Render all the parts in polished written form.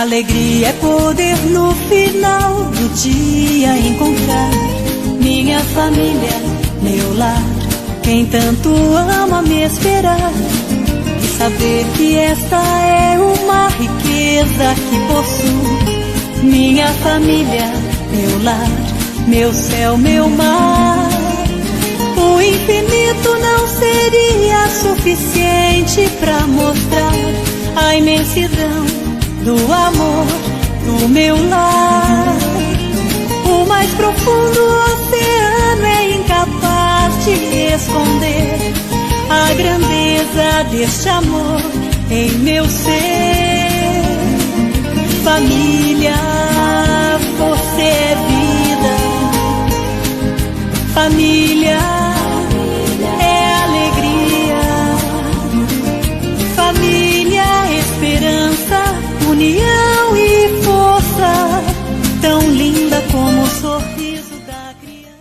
Alegria é poder no final do dia encontrar minha família, meu lar, quem tanto ama me esperar. E saber que esta é uma riqueza que possuo. Minha família, meu lar, meu céu, meu mar. O infinito não seria suficiente para mostrar a imensidão do amor do meu lar. O mais profundo oceano é incapaz de esconder a grandeza deste amor em meu ser. Família, você é vida. Família é alegria. Família, esperança, união e força, tão linda como o sorriso da criança.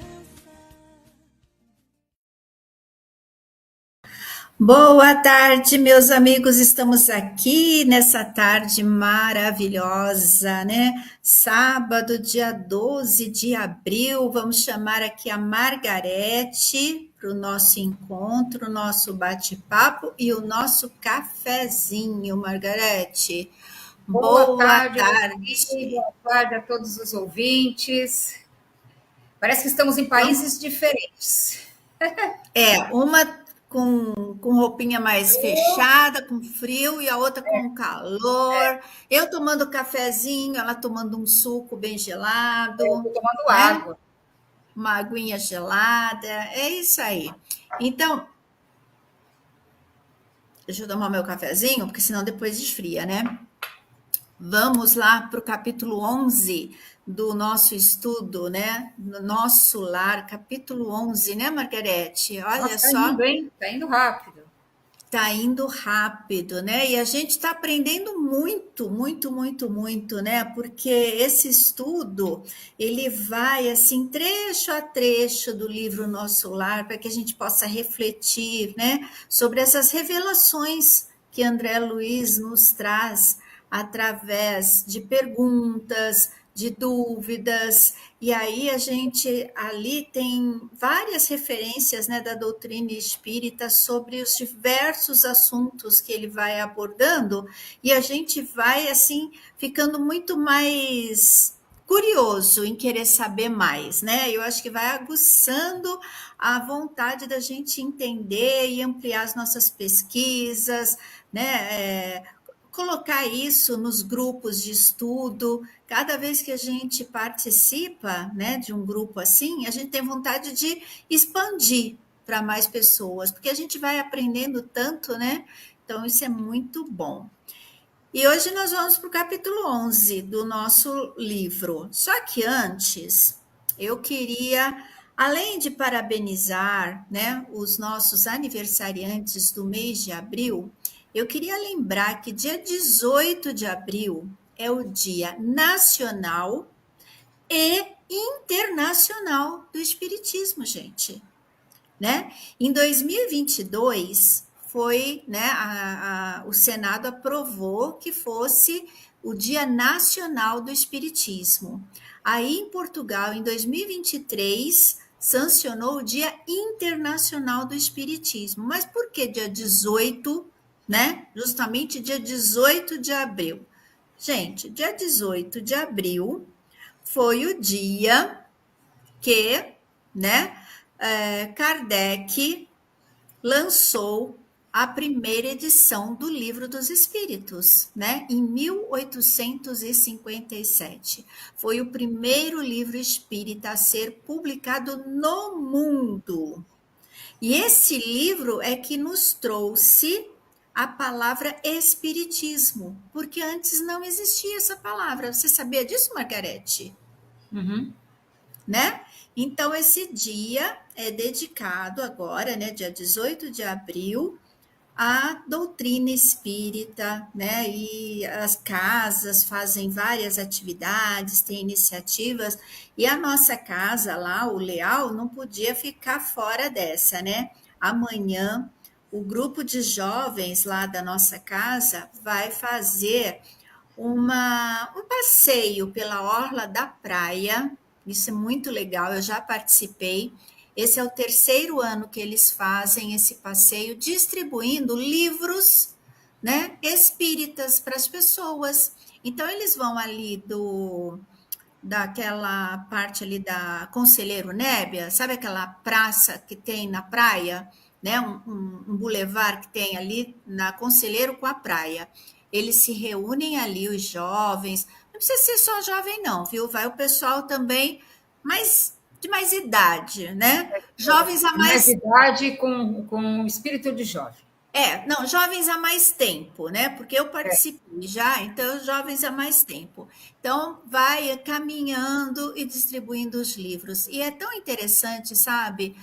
Boa tarde, meus amigos. Estamos aqui nessa tarde maravilhosa, né? Sábado, dia 12 de abril. Vamos chamar aqui a Margarete para o nosso encontro, nosso bate-papo e o nosso cafezinho, Margarete. Boa tarde. Boa tarde a todos os ouvintes. Parece que estamos em países diferentes. Uma com roupinha mais fechada, com frio, e a outra com calor. Eu tomando cafezinho, ela tomando um suco bem gelado. Eu estou tomando água. Uma aguinha gelada. É isso aí. Então, deixa eu tomar meu cafezinho, porque senão depois esfria, né? Vamos lá para o capítulo 11 do nosso estudo, né? No nosso lar, capítulo 11, né, Margarete? Olha. Nossa, só. Tá indo rápido. Tá indo rápido, né? E a gente está aprendendo muito, né? Porque esse estudo, ele vai, assim, trecho a trecho do livro Nosso Lar, para que a gente possa refletir, né? Sobre essas revelações que André Luiz nos traz através de perguntas, de dúvidas, e aí a gente ali tem várias referências, né, da doutrina espírita sobre os diversos assuntos que ele vai abordando, e a gente vai assim ficando muito mais curioso em querer saber mais, né? Eu acho que vai aguçando a vontade da gente entender e ampliar as nossas pesquisas, né? Colocar isso nos grupos de estudo. Cada vez que a gente participa, né, de um grupo assim, a gente tem vontade de expandir para mais pessoas, porque a gente vai aprendendo tanto, né? Então, isso é muito bom. E hoje nós vamos para o capítulo 11 do nosso livro. Só que antes, eu queria, além de parabenizar, né, os nossos aniversariantes do mês de abril, eu queria lembrar que dia 18 de abril é o Dia Nacional e Internacional do Espiritismo, gente. Né? Em 2022, foi, né, o Senado aprovou que fosse o Dia Nacional do Espiritismo. Aí, em Portugal, em 2023, sancionou o Dia Internacional do Espiritismo. Mas por que dia 18, né? Justamente dia 18 de abril. Gente, dia 18 de abril foi o dia que, né, Kardec lançou a primeira edição do Livro dos Espíritos, né, em 1857. Foi o primeiro livro espírita a ser publicado no mundo. E esse livro é que nos trouxe a palavra espiritismo, porque antes não existia essa palavra. Você sabia disso, Margarete? Uhum. Né? Então, esse dia é dedicado agora, né, dia 18 de abril, à doutrina espírita, né? E as casas fazem várias atividades, tem iniciativas, e a nossa casa lá, o Leal, não podia ficar fora dessa, né? Amanhã, o grupo de jovens lá da nossa casa vai fazer um passeio pela orla da praia. Isso é muito legal, eu já participei. Esse é o terceiro ano que eles fazem esse passeio, distribuindo livros, né, espíritas para as pessoas. Então, eles vão ali daquela parte ali da Conselheiro Nébia, sabe aquela praça que tem na praia, né? Um bulevar que tem ali na Conselheiro com a praia. Eles se reúnem ali, os jovens, não precisa ser só jovem, não, viu? Vai o pessoal também de mais idade, né? Jovens a Mais mais. idade com espírito de jovem. Não, jovens há mais tempo, né? Porque eu É. participei já, então, jovens há mais tempo. Então, vai caminhando e distribuindo os livros. E é tão interessante, sabe?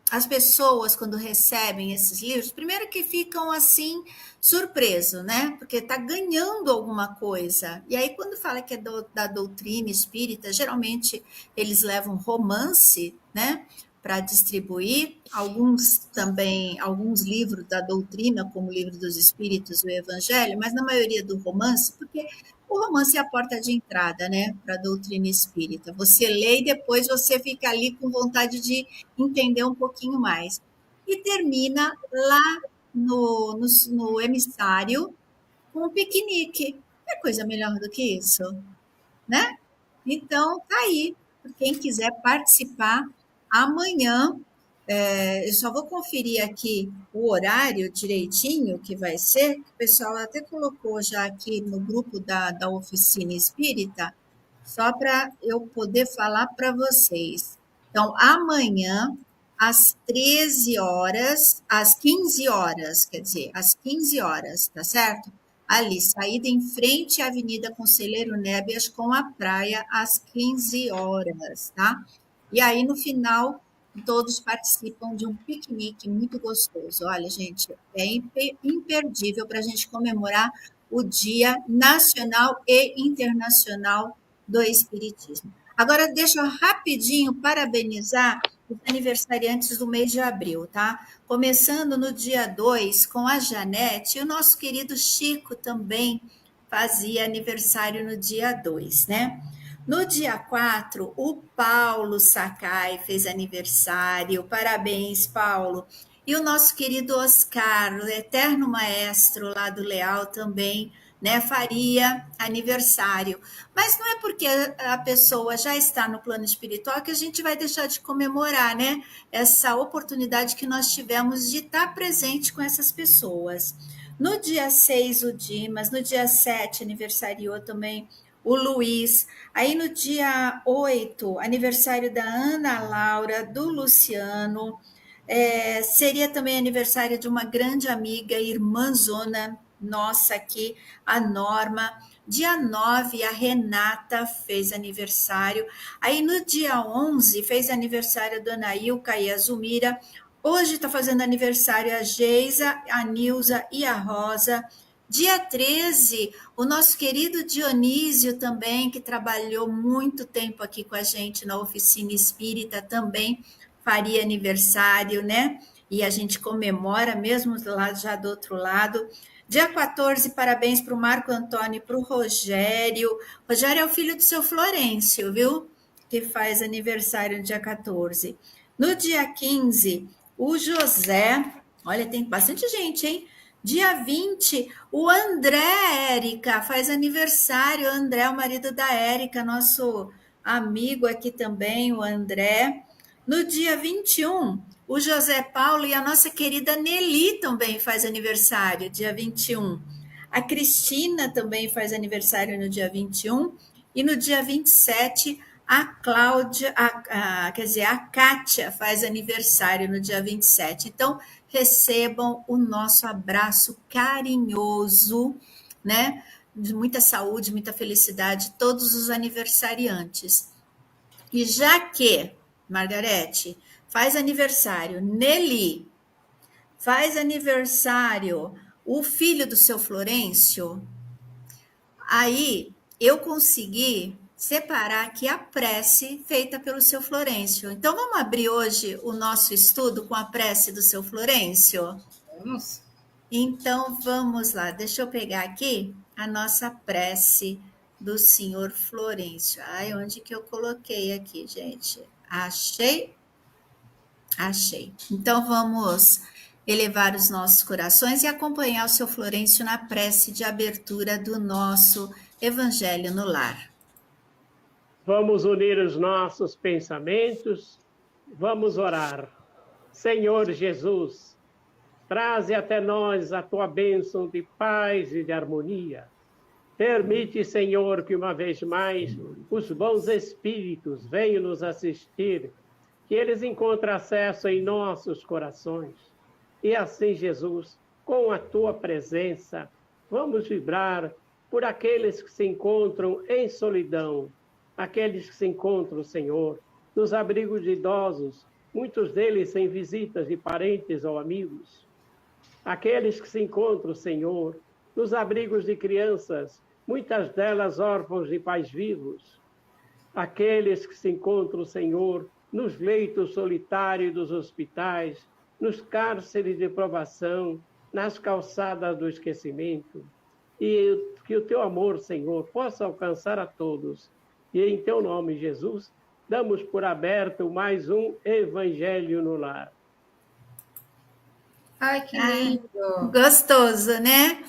As pessoas, quando recebem esses livros, primeiro que ficam assim, surpresos, né? Porque está ganhando alguma coisa. E aí, quando fala que é da doutrina espírita, geralmente eles levam romance, né? Para distribuir, alguns também, alguns livros da doutrina, como o Livro dos Espíritos, o Evangelho, mas na maioria do romance, porque o romance é a porta de entrada, né, para a doutrina espírita. Você lê e depois você fica ali com vontade de entender um pouquinho mais. E termina lá no emissário com um piquenique. É coisa melhor do que isso, né? Então, tá aí. Quem quiser participar, amanhã, eu só vou conferir aqui o horário direitinho que vai ser, que o pessoal até colocou já aqui no grupo da Oficina Espírita, só para eu poder falar para vocês. Então, amanhã, às 13 horas, às 15 horas, quer dizer, às 15 horas, tá certo? Ali, saída em frente à Avenida Conselheiro Nébias com a praia às 15 horas, tá? E aí, no final, todos participam de um piquenique muito gostoso. Olha, gente, é imperdível para a gente comemorar o Dia Nacional e Internacional do Espiritismo. Agora, deixa eu rapidinho parabenizar os aniversariantes do mês de abril, tá? Começando no dia 2 com a Janete, e o nosso querido Chico também fazia aniversário no dia 2, né? No dia 4, o Paulo Sakai fez aniversário. Parabéns, Paulo. E o nosso querido Oscar, o eterno maestro lá do Leal também, né, faria aniversário. Mas não é porque a pessoa já está no plano espiritual que a gente vai deixar de comemorar, né? Essa oportunidade que nós tivemos de estar presente com essas pessoas. No dia 6, o Dimas, no dia 7, aniversariou também o Luiz. Aí no dia 8, aniversário da Ana Laura, do Luciano. Seria também aniversário de uma grande amiga, irmãzona nossa aqui, a Norma. Dia 9, a Renata fez aniversário. Aí no dia 11, fez aniversário a Dona Ilka e a Zumira. Hoje está fazendo aniversário a Geisa, a Nilza e a Rosa. Dia 13, o nosso querido Dionísio também, que trabalhou muito tempo aqui com a gente na Oficina Espírita, também faria aniversário, né? E a gente comemora mesmo lá já do outro lado. Dia 14, parabéns para o Marco Antônio e para o Rogério. Rogério é o filho do seu Florencio, viu? Que faz aniversário no dia 14. No dia 15, o José. Olha, tem bastante gente, hein? Dia 20, o André Érica faz aniversário. O André é o marido da Érica, nosso amigo aqui também, o André. No dia 21, o José Paulo e a nossa querida Nelly também faz aniversário, dia 21. A Cristina também faz aniversário no dia 21. E no dia 27, a Cláudia, quer dizer, a Kátia faz aniversário no dia 27. Então, recebam o nosso abraço carinhoso, né? De muita saúde, muita felicidade, todos os aniversariantes. E já que, Margarete, faz aniversário Nelly, faz aniversário o filho do seu Florencio, aí eu consegui separar aqui a prece feita pelo seu Florencio. Então, vamos abrir hoje o nosso estudo com a prece do seu Florencio? Vamos. Então, vamos lá. Deixa eu pegar aqui a nossa prece do senhor Florencio. Ai, onde que eu coloquei aqui, gente? Achei. Então vamos elevar os nossos corações e acompanhar o seu Florencio na prece de abertura do nosso Evangelho no Lar. Vamos unir os nossos pensamentos, vamos orar. Senhor Jesus, traze até nós a tua bênção de paz e de harmonia. Permite, Senhor, que uma vez mais os bons espíritos venham nos assistir, que eles encontrem acesso em nossos corações. E assim, Jesus, com a tua presença, vamos vibrar por aqueles que se encontram em solidão, aqueles que se encontram, Senhor, nos abrigos de idosos, muitos deles sem visitas de parentes ou amigos. Aqueles que se encontram, Senhor, nos abrigos de crianças, muitas delas órfãos de pais vivos. Aqueles que se encontram, Senhor, nos leitos solitários dos hospitais, nos cárceres de provação, nas calçadas do esquecimento. E que o teu amor, Senhor, possa alcançar a todos. E em teu nome, Jesus, damos por aberto mais um Evangelho no Lar. Ai, que lindo! Gostoso, né?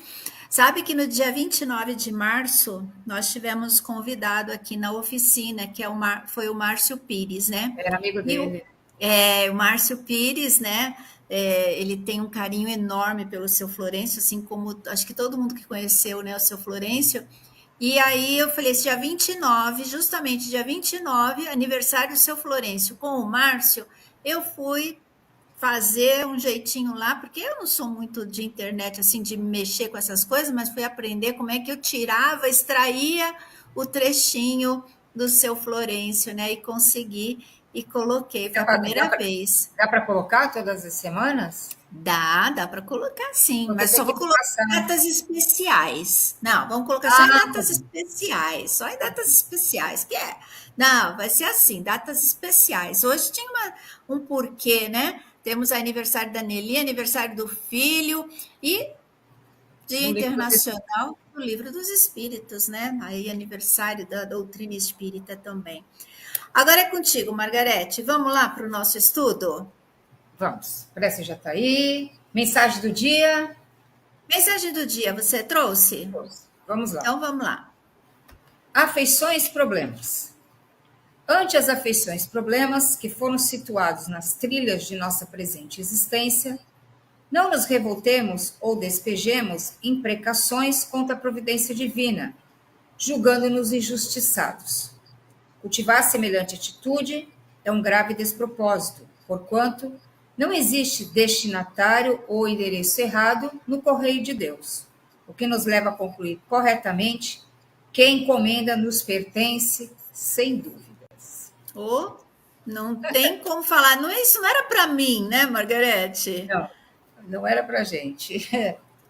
Sabe que no dia 29 de março, nós tivemos convidado aqui na oficina, que foi o Márcio Pires, né? Era amigo dele. O Márcio Pires, né? Ele tem um carinho enorme pelo seu Florencio, assim como acho que todo mundo que conheceu, né, o seu Florencio. E aí eu falei, esse dia 29, justamente dia 29, aniversário do seu Florencio, com o Márcio, eu fui fazer um jeitinho lá, porque eu não sou muito de internet, assim, de mexer com essas coisas, mas fui aprender como é que eu tirava, extraía o trechinho do seu Florencio, né, e consegui, e coloquei, foi a primeira vez. Dá para colocar todas as semanas? Dá para colocar sim, mas só vou colocar datas especiais. Não, vamos colocar só em datas especiais, só em datas especiais, que é. Não, vai ser assim, datas especiais. Hoje tinha um porquê, né? Temos aniversário da Nelly, aniversário do filho e Dia Internacional do Livro dos Espíritos, né? Aí aniversário da doutrina espírita também. Agora é contigo, Margarete. Vamos lá para o nosso estudo? Vamos. Prece já está aí. Mensagem do dia. Mensagem do dia, você trouxe? Vamos lá. Então vamos lá. Afeições, problemas. Ante as afeições, problemas que foram situados nas trilhas de nossa presente existência, não nos revoltemos ou despejemos imprecações contra a providência divina, julgando-nos injustiçados. Cultivar semelhante atitude é um grave despropósito, porquanto não existe destinatário ou endereço errado no correio de Deus, o que nos leva a concluir corretamente que a encomenda nos pertence, sem dúvidas. Não tem como falar. Não, isso não era para mim, né, Margarete? Não era para gente.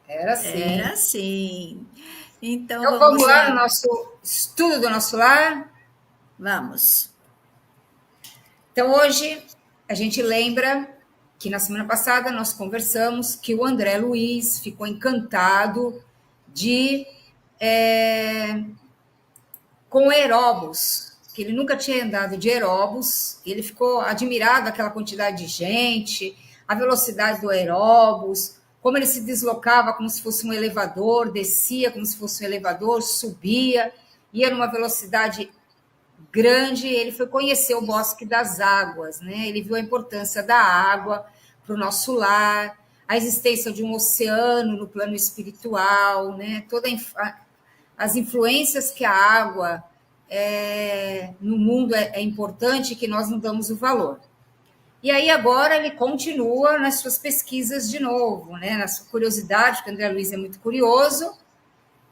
Era assim. Era assim. Então vamos lá no nosso estudo do nosso lar? Vamos. Então, hoje, a gente lembra que na semana passada nós conversamos que o André Luiz ficou encantado com Erebos, que ele nunca tinha andado de Erebos, ele ficou admirado com aquela quantidade de gente, a velocidade do Erebos, como ele se deslocava como se fosse um elevador, descia como se fosse um elevador, subia, ia numa velocidade grande. Ele foi conhecer o Bosque das Águas, né? Ele viu a importância da água para o nosso lar, a existência de um oceano no plano espiritual, né? Todas as influências que a água no mundo é importante, que nós não damos o valor. E aí agora ele continua nas suas pesquisas de novo, né? Na sua curiosidade, porque o André Luiz é muito curioso.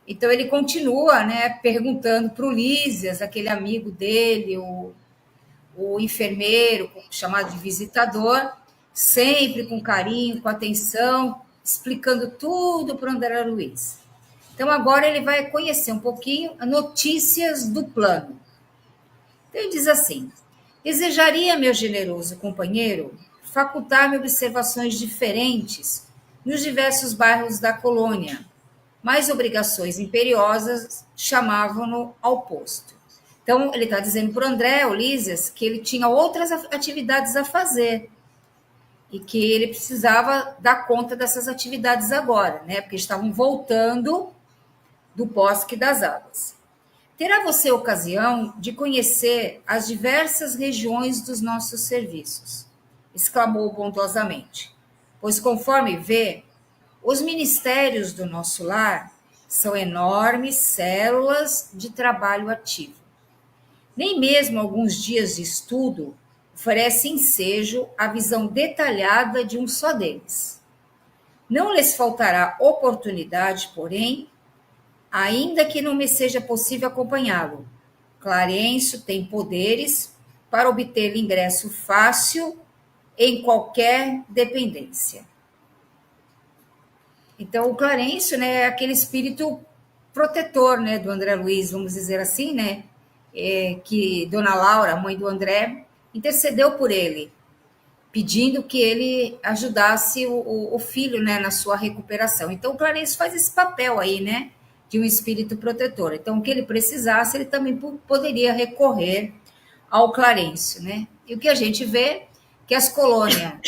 Então, ele continua, né, perguntando para o Lísias, aquele amigo dele, o enfermeiro, chamado de visitador, sempre com carinho, com atenção, explicando tudo para o André Luiz. Então, agora ele vai conhecer um pouquinho as notícias do plano. Então, ele diz assim: desejaria, meu generoso companheiro, facultar-me observações diferentes nos diversos bairros da colônia, mas obrigações imperiosas chamavam-no ao posto. Então, ele está dizendo para o André, o Lísias, que ele tinha outras atividades a fazer e que ele precisava dar conta dessas atividades agora, né? Porque estavam voltando do Bosque das Águas. Terá você ocasião de conhecer as diversas regiões dos nossos serviços, exclamou bondosamente, pois conforme vê, os ministérios do nosso lar são enormes células de trabalho ativo. Nem mesmo alguns dias de estudo oferecem ensejo a visão detalhada de um só deles. Não lhes faltará oportunidade, porém, ainda que não me seja possível acompanhá-lo. Clarencio tem poderes para obter ingresso fácil em qualquer dependência. Então, o Clarencio, né, é aquele espírito protetor, né, do André Luiz, vamos dizer assim, né, que Dona Laura, a mãe do André, intercedeu por ele, pedindo que ele ajudasse o filho, né, na sua recuperação. Então, o Clarencio faz esse papel aí, né, de um espírito protetor. Então, o que ele precisasse, ele também poderia recorrer ao Clarencio, né? E o que a gente vê que a colônia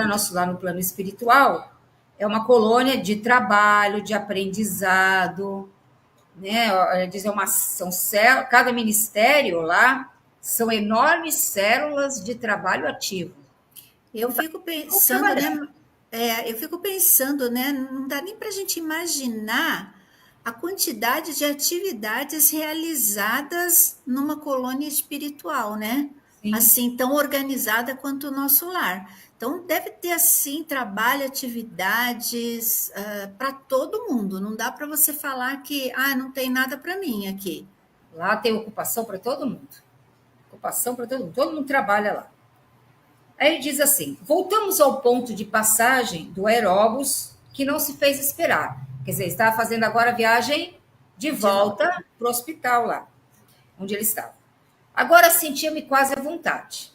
nosso lá no plano espiritual é uma colônia de trabalho, de aprendizado, né? Diz são cada ministério lá são enormes células de trabalho ativo. Eu fico pensando, né? Eu fico pensando, né? Não dá nem para a gente imaginar a quantidade de atividades realizadas numa colônia espiritual, né? Sim. Assim, tão organizada quanto o nosso lar. Então, deve ter, assim, trabalho, atividades para todo mundo. Não dá para você falar que, não tem nada para mim aqui. Lá tem ocupação para todo mundo. Ocupação para todo mundo. Todo mundo trabalha lá. Aí ele diz assim, voltamos ao ponto de passagem do Aeróbus, que não se fez esperar. Quer dizer, estava fazendo agora a viagem de volta para o hospital lá, onde ele estava. Agora sentia-me quase à vontade.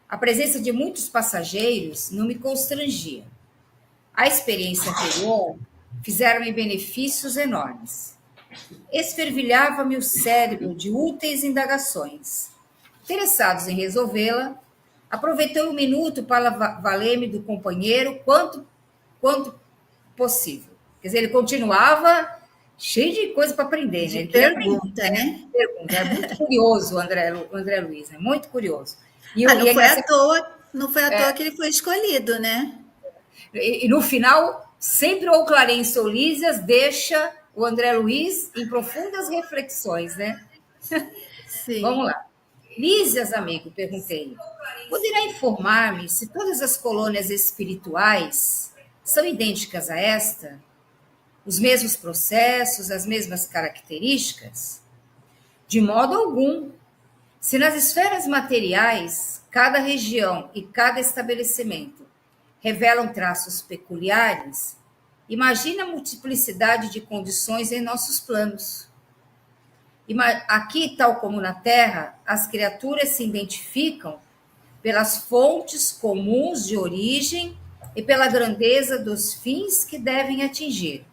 A presença de muitos passageiros não me constrangia. A experiência anterior fizeram-me benefícios enormes. Esfervilhava-me o cérebro de úteis indagações. Interessados em resolvê-la, aproveitei um minuto para valer-me do companheiro quanto possível. Quer dizer, ele continuava cheio de coisa para aprender. Né? Ele pergunta, né? Pergunta. É muito curioso o André Luiz, é muito curioso. Não foi à toa que ele foi escolhido, né? E no final, sempre o Clarencio ou Lísias deixa o André Luiz em profundas reflexões, né? Sim. Vamos lá. Lísias, amigo, perguntei, poderá informar-me se todas as colônias espirituais são idênticas a esta? Os mesmos processos, as mesmas características? De modo algum. Se nas esferas materiais, cada região e cada estabelecimento revelam traços peculiares, imagina a multiplicidade de condições em nossos planos. Aqui, tal como na Terra, as criaturas se identificam pelas fontes comuns de origem e pela grandeza dos fins que devem atingir.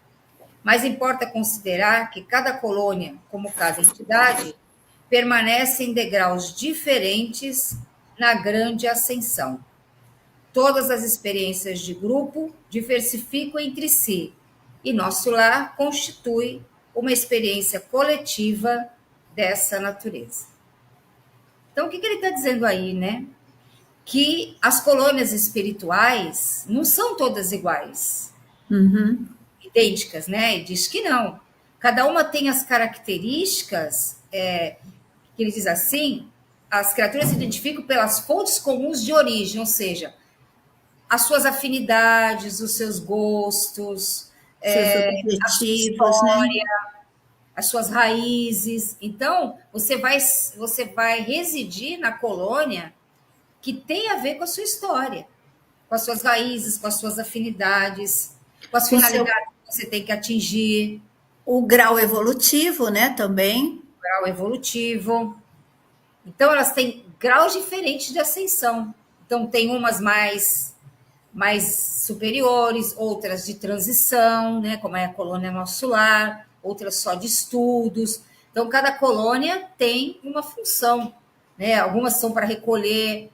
Mas importa considerar que cada colônia, como cada entidade, permanece em degraus diferentes na grande ascensão. Todas as experiências de grupo diversificam entre si, e nosso lar constitui uma experiência coletiva dessa natureza. Então, o que ele está dizendo aí, né? Que as colônias espirituais não são todas iguais. Uhum. Idênticas, né? Ele diz que não. Cada uma tem as características, que ele diz assim, as criaturas se identificam pelas fontes comuns de origem, ou seja, as suas afinidades, os seus gostos, seus objetivos, né? As suas raízes. Então, você vai residir na colônia que tem a ver com a sua história, com as suas raízes, com as suas afinidades, com as finalidades que você tem que atingir. O grau evolutivo, né, também. O grau evolutivo. Então, elas têm graus diferentes de ascensão. Então, tem umas mais mais superiores, outras de transição, né, como é a colônia Nosso Lar, outras só de estudos. Então, cada colônia tem uma função, né? Algumas são para recolher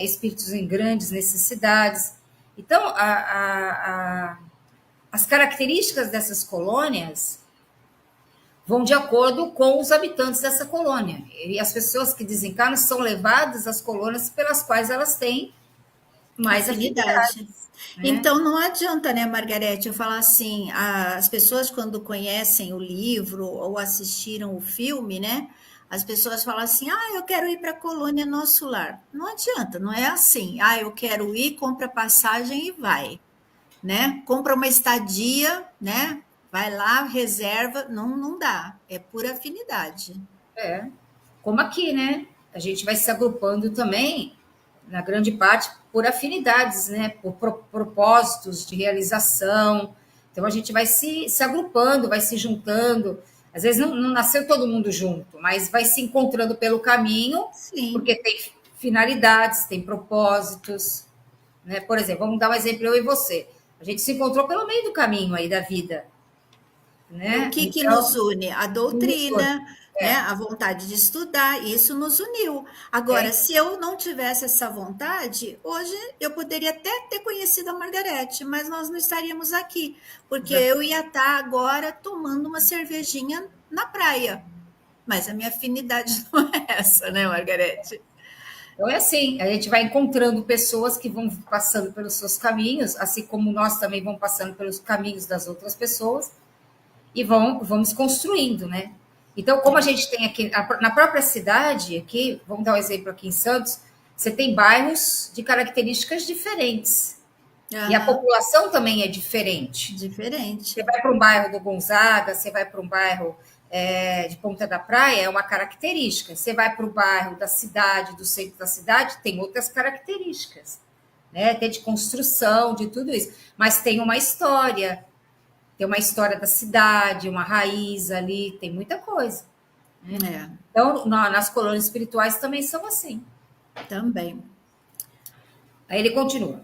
espíritos em grandes necessidades. Então, as características dessas colônias vão de acordo com os habitantes dessa colônia. E as pessoas que desencarnam são levadas às colônias pelas quais elas têm mais afinidade. Né? Então não adianta, né, Margarete, eu falar assim, as pessoas quando conhecem o livro ou assistiram o filme, né, as pessoas falam assim, eu quero ir para a colônia Nosso Lar. Não adianta, não é assim, eu quero ir, compra passagem e vai, né, compra uma estadia, né, vai lá, reserva, não dá, é por afinidade. Como aqui, né, a gente vai se agrupando também, na grande parte, por afinidades, né? Por propósitos de realização. Então, a gente vai se agrupando, vai se juntando. Às vezes, não nasceu todo mundo junto, mas vai se encontrando pelo caminho, Sim. Porque tem finalidades, tem propósitos. Né? Por exemplo, vamos dar um exemplo, eu e você. A gente se encontrou pelo meio do caminho aí da vida. Né? O que nos une? A doutrina, né? A vontade de estudar, isso nos uniu. Agora, se eu não tivesse essa vontade, hoje eu poderia até ter conhecido a Margarete, mas nós não estaríamos aqui, porque eu ia estar agora tomando uma cervejinha na praia. Mas a minha afinidade não é essa, né, Margarete? Então é assim, a gente vai encontrando pessoas que vão passando pelos seus caminhos, assim como nós também vamos passando pelos caminhos das outras pessoas, e vamos construindo, né? Então, como a gente tem aqui, na própria cidade, aqui, vamos dar um exemplo aqui em Santos, você tem bairros de características diferentes. E a população também é diferente. Diferente. Você vai para um bairro do Gonzaga, você vai para um bairro de Ponta da Praia, é uma característica. Você vai para o bairro da cidade, do centro da cidade, tem outras características. Né? Tem de construção, de tudo isso. Mas tem uma história. Tem uma história da cidade, uma raiz ali, tem muita coisa. Né? Então, nas colônias espirituais também são assim. Também. Aí ele continua.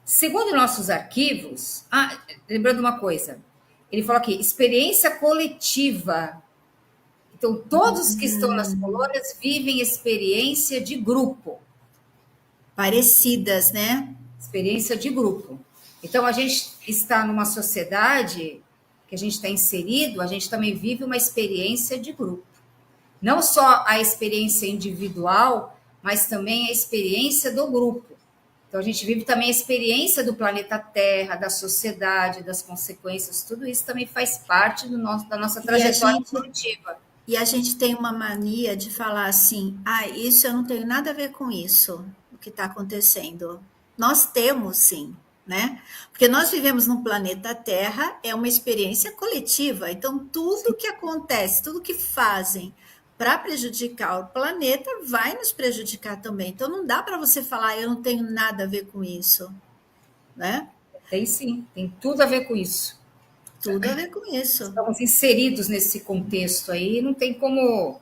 Segundo nossos arquivos... lembrando uma coisa. Ele falou aqui, experiência coletiva. Então, todos que estão nas colônias vivem experiência de grupo. Parecidas, né? Experiência de grupo. Então, a gente está numa sociedade que a gente está inserido, a gente também vive uma experiência de grupo. Não só a experiência individual, mas também a experiência do grupo. Então, a gente vive também a experiência do planeta Terra, da sociedade, das consequências, tudo isso também faz parte da nossa trajetória coletiva. E a gente tem uma mania de falar assim, isso eu não tenho nada a ver com isso, o que está acontecendo. Nós temos, sim. Né? Porque nós vivemos no planeta Terra, é uma experiência coletiva, então tudo que acontece, tudo que fazem para prejudicar o planeta vai nos prejudicar também. Então não dá para você falar, eu não tenho nada a ver com isso, né? Tem sim, tem tudo a ver com isso. Tudo a ver com isso. Estamos inseridos nesse contexto aí, não tem como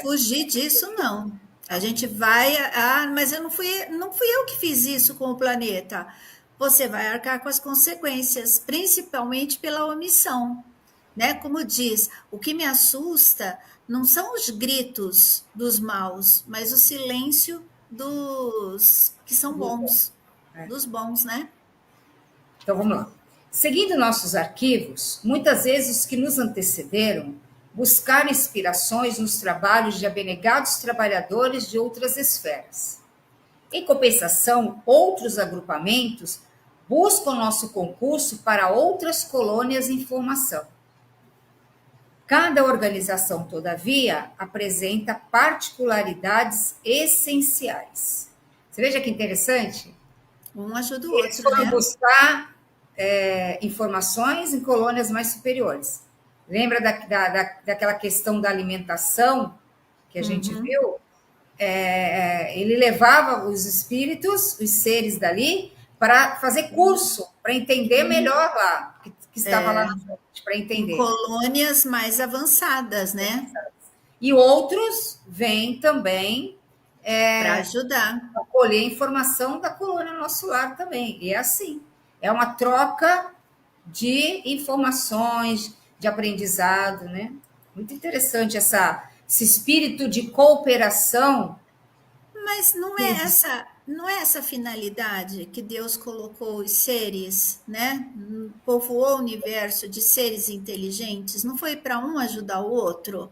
fugir disso, não. A gente vai, mas eu não fui eu que fiz isso com o planeta. Você vai arcar com as consequências, principalmente pela omissão, né? Como diz, o que me assusta não são os gritos dos maus, mas o silêncio dos que são bons, dos bons, né? Então vamos lá. Seguindo nossos arquivos, muitas vezes os que nos antecederam buscar inspirações nos trabalhos de abnegados trabalhadores de outras esferas. Em compensação, outros agrupamentos buscam nosso concurso para outras colônias em formação. Cada organização, todavia, apresenta particularidades essenciais. Você veja que interessante? Um ajuda o outro. Eles foram buscar informações em colônias mais superiores. Lembra daquela questão da alimentação que a gente viu? Ele levava os espíritos, os seres dali, para fazer curso, para entender melhor lá, que estava lá na frente, para entender. Em colônias mais avançadas, né? E outros vêm também Para ajudar. colher informação da colônia Nosso Lar também. E é assim, é uma troca de informações, de aprendizado, né? Muito interessante esse espírito de cooperação. Mas não é essa finalidade que Deus colocou os seres, né? Povoou o universo de seres inteligentes. Não foi para um ajudar o outro,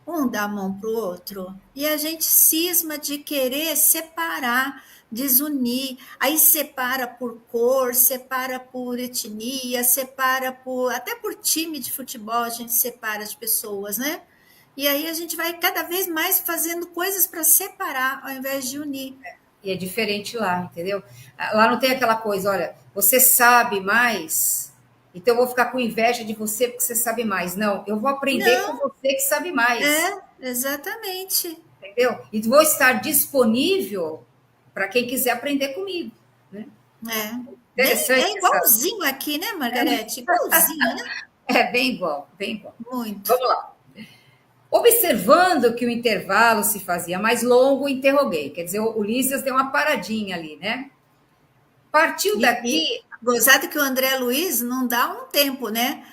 um dar a mão para o outro. E a gente cisma de querer separar, desunir. Aí separa por cor, separa por etnia, separa até por time de futebol a gente separa as pessoas, né? E aí a gente vai cada vez mais fazendo coisas para separar ao invés de unir. E é diferente lá, entendeu? Lá não tem aquela coisa, olha, você sabe mais, então eu vou ficar com inveja de você porque você sabe mais. Não, eu vou aprender com você que sabe mais. Exatamente. Entendeu? E vou estar disponível para quem quiser aprender comigo. Né? Interessante. É igualzinho aqui, né, Margarete? Igualzinho, né? É bem igual, bem igual. Muito. Vamos lá. Observando que o intervalo se fazia mais longo, interroguei. Quer dizer, o Ulisses deu uma paradinha ali, né? Partiu daqui... Gozado que o André Luiz não dá um tempo, né?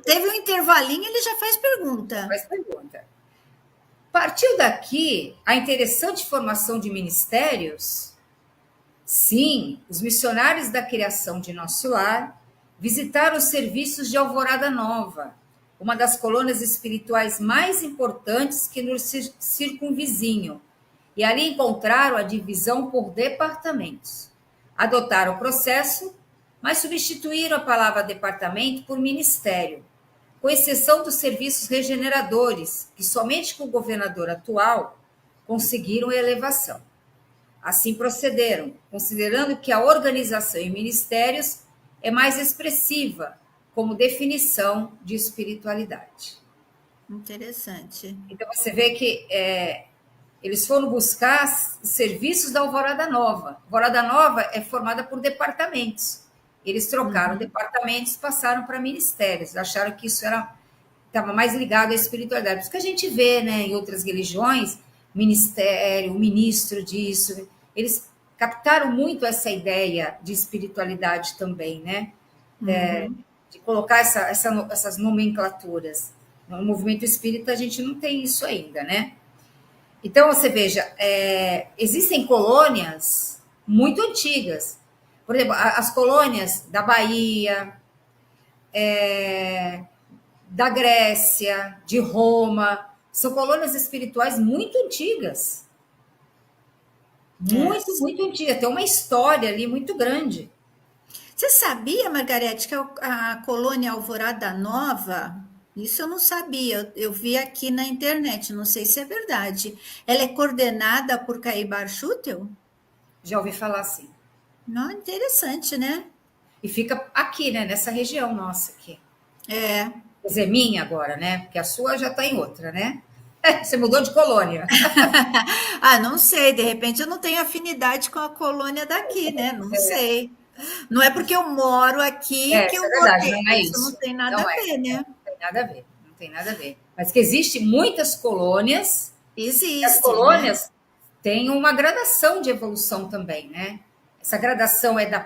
Teve um intervalinho, ele já faz pergunta. Faz pergunta. Partiu daqui a interessante formação de ministérios? Sim, os missionários da criação de Nosso Lar visitaram os serviços de Alvorada Nova, uma das colônias espirituais mais importantes que nos circunvizinham, e ali encontraram a divisão por departamentos. Adotaram o processo, mas substituíram a palavra departamento por ministério, com exceção dos serviços regeneradores, que somente com o governador atual conseguiram elevação. Assim procederam, considerando que a organização em ministérios é mais expressiva como definição de espiritualidade. Interessante. Então, você vê que eles foram buscar serviços da Alvorada Nova. Alvorada Nova é formada por departamentos. Eles trocaram departamentos, passaram para ministérios. Acharam que isso estava mais ligado à espiritualidade. Por isso que a gente vê, né, em outras religiões, ministério, ministro disso. Eles captaram muito essa ideia de espiritualidade também, né? De colocar essas nomenclaturas. No movimento espírita, a gente não tem isso ainda, né? Então, você veja, existem colônias muito antigas. Por exemplo, as colônias da Bahia, da Grécia, de Roma, são colônias espirituais muito antigas. Muito antigas. Tem uma história ali muito grande. Você sabia, Margarete, que a colônia Alvorada Nova, isso eu não sabia, eu vi aqui na internet, não sei se é verdade. Ela é coordenada por Caibar Schutel? Já ouvi falar assim. Não, interessante, né? E fica aqui, né? Nessa região nossa aqui. Quer dizer, minha agora, né? Porque a sua já está em outra, né? Você mudou de colônia. Não sei, de repente eu não tenho afinidade com a colônia daqui, né? Não sei. Não é porque eu moro aqui que eu verdade, votei. Não é isso não tem nada a ver, né? Não tem nada a ver, não tem nada a ver. Mas que existem muitas colônias. Existe. As colônias têm uma gradação de evolução também, né? Essa gradação é do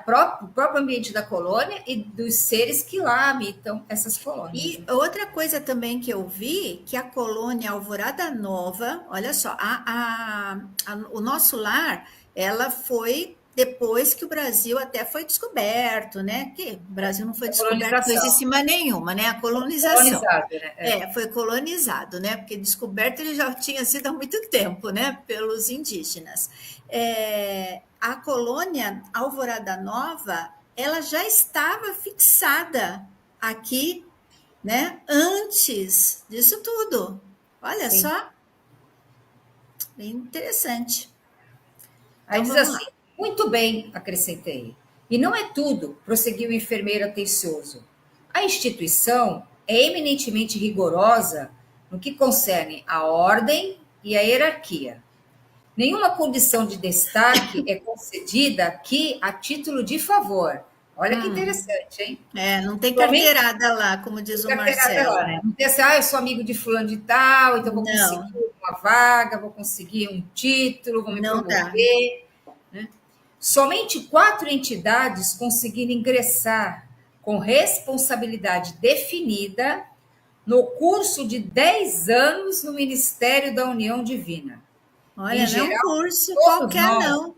próprio ambiente da colônia e dos seres que lá habitam essas colônias. E outra coisa também que eu vi, que a colônia Alvorada Nova, olha só, o Nosso Lar, ela foi depois que o Brasil até foi descoberto, né? Que o Brasil não foi descoberto coisa em cima nenhuma, né? A colonização. Colonizado, né? Foi colonizado, né? Porque descoberto ele já tinha sido há muito tempo, né? Pelos indígenas. A colônia Alvorada Nova, ela já estava fixada aqui, né? Antes disso tudo. Olha Sim. só. Bem interessante. Aí diz assim, muito bem, acrescentei. E não é tudo, prosseguiu o enfermeiro atencioso. A instituição é eminentemente rigorosa no que concerne a ordem e a hierarquia. Nenhuma condição de destaque é concedida aqui a título de favor, Olha que interessante, hein? Não tem Somente carteirada lá, como diz o carteirada Marcelo. lá, né? Não tem assim, eu sou amigo de fulano de tal, então vou Não, conseguir uma vaga, vou conseguir um título, vou me não dá. promover. Somente 4 entidades conseguiram ingressar com responsabilidade definida no curso de 10 anos no Ministério da União Divina. Olha, não é um curso Todos qualquer, nós, não.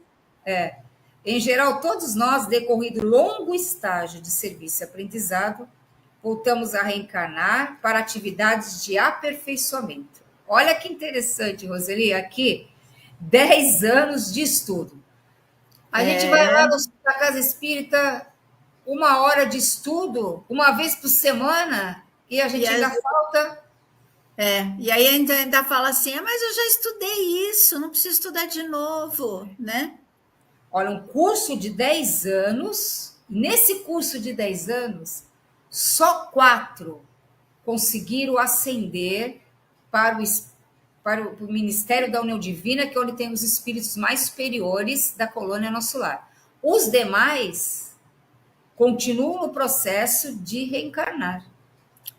em geral, todos nós, decorrido longo estágio de serviço e aprendizado, voltamos a reencarnar para atividades de aperfeiçoamento. Olha que interessante, Roseli, aqui, 10 anos de estudo. A gente vai lá na Casa Espírita, 1 hora de estudo, uma vez por semana, e a gente ainda falta. E aí ainda fala assim, mas eu já estudei isso, não preciso estudar de novo, né? Olha, um curso de 10 anos, nesse curso de 10 anos, só 4 conseguiram ascender para o Ministério da União Divina, que é onde tem os espíritos mais superiores da colônia Nosso Lar. Os demais continuam no processo de reencarnar.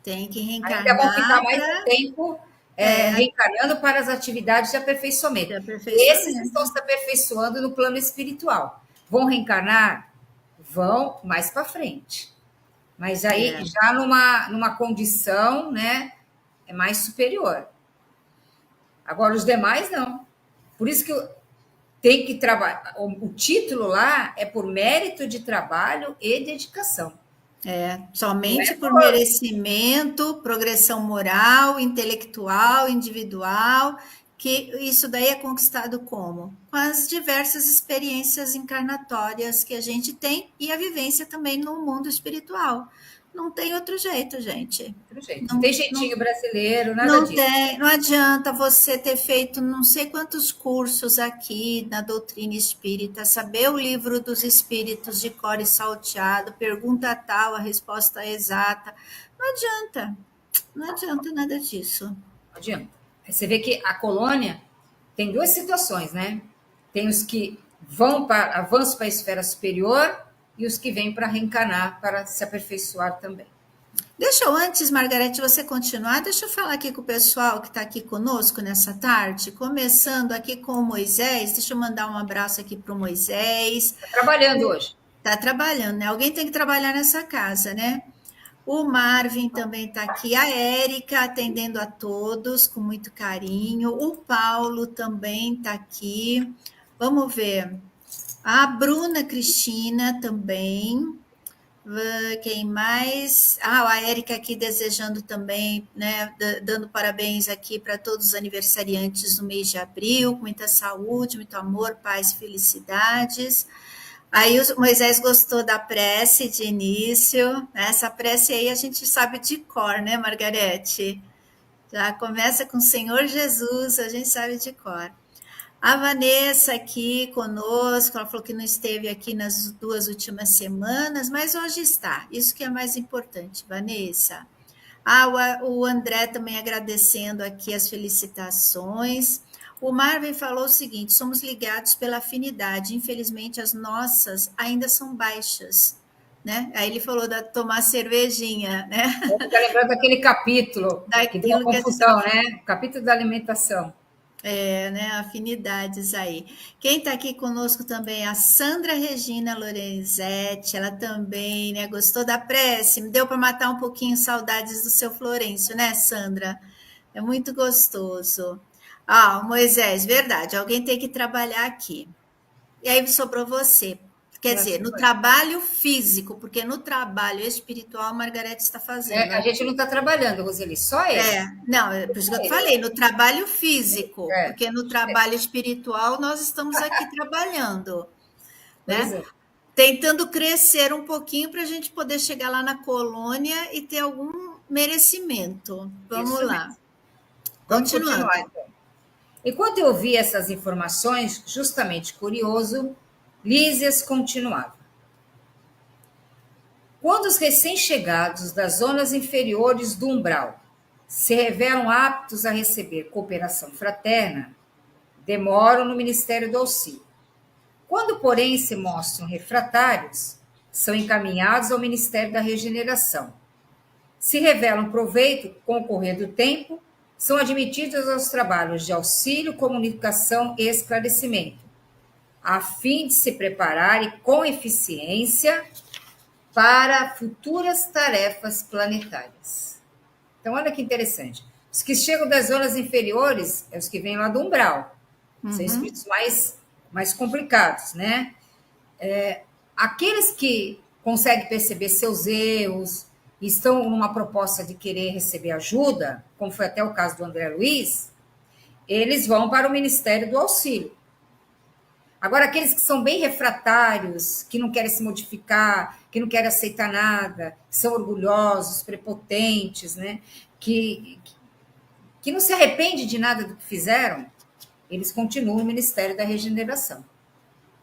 Tem que reencarnar. Ainda vão ficar mais um tempo reencarnando para as atividades de aperfeiçoamento. Esses estão se aperfeiçoando no plano espiritual. Vão reencarnar? Vão mais para frente. Mas aí já numa condição, né, mais superior. Agora, os demais não. Por isso que tem que trabalhar. O título lá é por mérito de trabalho e dedicação. Somente por merecimento, progressão moral, intelectual, individual, que isso daí é conquistado como? Com as diversas experiências encarnatórias que a gente tem e a vivência também no mundo espiritual. Não tem outro jeito, gente. Não tem jeitinho brasileiro, nada disso. Não adianta você ter feito não sei quantos cursos aqui na doutrina espírita, saber o livro dos espíritos de cor e salteado, pergunta tal, a resposta exata. Não adianta nada disso. Não adianta. Você vê que a colônia tem 2 situações, né? Tem os que avançam para a esfera superior e os que vêm para reencarnar, para se aperfeiçoar também. Deixa eu, antes, Margarete, você continuar, deixa eu falar aqui com o pessoal que está aqui conosco nessa tarde, começando aqui com o Moisés, deixa eu mandar um abraço aqui para o Moisés. Está trabalhando hoje. Está trabalhando, né? Alguém tem que trabalhar nessa casa, né? O Marvin também está aqui, a Érica atendendo a todos com muito carinho, o Paulo também está aqui, vamos ver, a Bruna Cristina também, quem mais? A Érica aqui desejando também, né, dando parabéns aqui para todos os aniversariantes no mês de abril, com muita saúde, muito amor, paz e felicidades. Aí o Moisés gostou da prece de início, essa prece aí a gente sabe de cor, né, Margarete? Já começa com o Senhor Jesus, a gente sabe de cor. A Vanessa aqui conosco, ela falou que não esteve aqui nas 2 últimas semanas, mas hoje está, isso que é mais importante, Vanessa. O André também agradecendo aqui as felicitações. O Marvin falou o seguinte, somos ligados pela afinidade, infelizmente as nossas ainda são baixas, né? Aí ele falou da tomar cervejinha, né? Está lembrando daquele capítulo, que deu uma confusão, né? O capítulo da alimentação. Né? Afinidades aí. Quem está aqui conosco também é a Sandra Regina Lorenzetti, ela também, né? Gostou da prece? Me deu para matar um pouquinho saudades do seu Florencio, né, Sandra? É muito gostoso. Moisés, verdade, alguém tem que trabalhar aqui. E aí sobrou você. Quer dizer, no trabalho físico, porque no trabalho espiritual a Margarete está fazendo. A gente não está trabalhando, Roseli, só ele. Não, é por isso que eu falei, no trabalho físico, porque no trabalho espiritual nós estamos aqui trabalhando, né? Tentando crescer um pouquinho para a gente poder chegar lá na colônia e ter algum merecimento. Vamos lá. Vamos continuar, então. Enquanto eu ouvi essas informações, justamente curioso, Lísias continuava. Quando os recém-chegados das zonas inferiores do umbral se revelam aptos a receber cooperação fraterna, demoram no Ministério do Auxílio. Quando, porém, se mostram refratários, são encaminhados ao Ministério da Regeneração. Se revelam proveito com o correr do tempo, são admitidos aos trabalhos de auxílio, comunicação e esclarecimento, a fim de se prepararem com eficiência para futuras tarefas planetárias. Então, olha que interessante. Os que chegam das zonas inferiores é os que vêm lá do umbral. São espíritos mais complicados, né? Aqueles que conseguem perceber seus erros e estão numa proposta de querer receber ajuda, como foi até o caso do André Luiz, eles vão para o Ministério do Auxílio. Agora, aqueles que são bem refratários, que não querem se modificar, que não querem aceitar nada, que são orgulhosos, prepotentes, né? Que não se arrependem de nada do que fizeram, eles continuam no Ministério da Regeneração.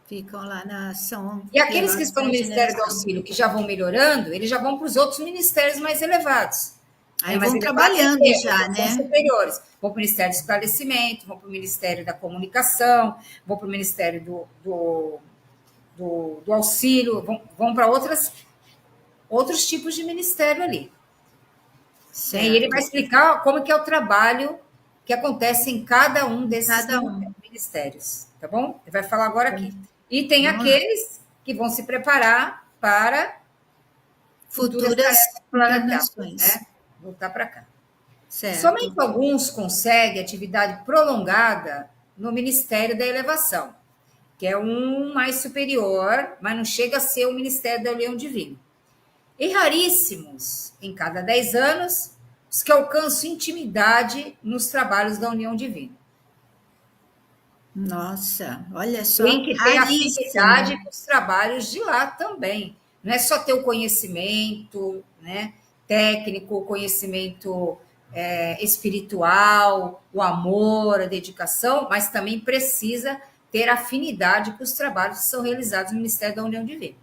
Ficam lá na ação. E aqueles que estão no Ministério do Auxílio, que já vão melhorando, eles já vão para os outros ministérios mais elevados. Aí vão trabalhando já, né? Superiores. Vão para o Ministério do Esclarecimento, vão para o Ministério da Comunicação, vão para o Ministério do Auxílio, vão para outros tipos de ministério ali. Certo. E ele vai explicar como que é o trabalho que acontece em cada um desses ministérios, tá bom? Ele vai falar agora aqui. E tem aqueles que vão se preparar para futuras planetações, né? Voltar para cá. Certo. Somente alguns conseguem atividade prolongada no Ministério da Elevação, que é um mais superior, mas não chega a ser o Ministério da União Divina. E raríssimos, em cada 10 anos, os que alcançam intimidade nos trabalhos da União Divina. Nossa, olha só. Tem que ter afinidade com os trabalhos de lá também. Não é só ter o conhecimento, né, técnico, o conhecimento espiritual, o amor, a dedicação, mas também precisa ter afinidade com os trabalhos que são realizados no Ministério da União Divina.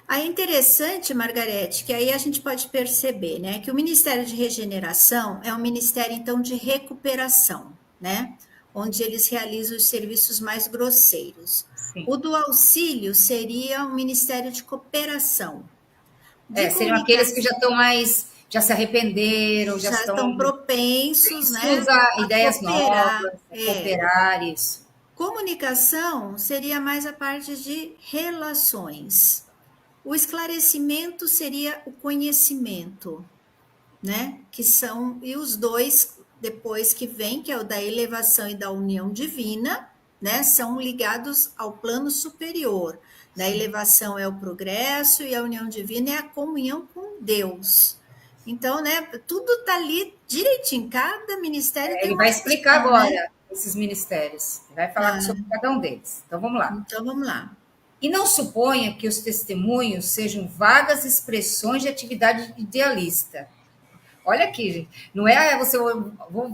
É interessante, Margarete, que aí a gente pode perceber, né, que o Ministério de Regeneração é um ministério, então, de recuperação, né, onde eles realizam os serviços mais grosseiros. Sim. O do auxílio seria um ministério de cooperação. Seriam aqueles que já estão já se arrependeram, já estão propensos, né, a ideias novas, cooperar, isso. Comunicação seria mais a parte de relações. O esclarecimento seria o conhecimento, né? Que são, e os dois, depois que vem, que é o da elevação e da união divina, né? São ligados ao plano superior. Da elevação é o progresso e a união divina é a comunhão com Deus. Então, né? Tudo está ali direitinho, cada ministério tem ele vai explicar agora esses ministérios, ele vai falar sobre cada um deles. Então, vamos lá. Então, vamos lá. E não suponha que os testemunhos sejam vagas expressões de atividade idealista. Olha aqui, gente. Não é você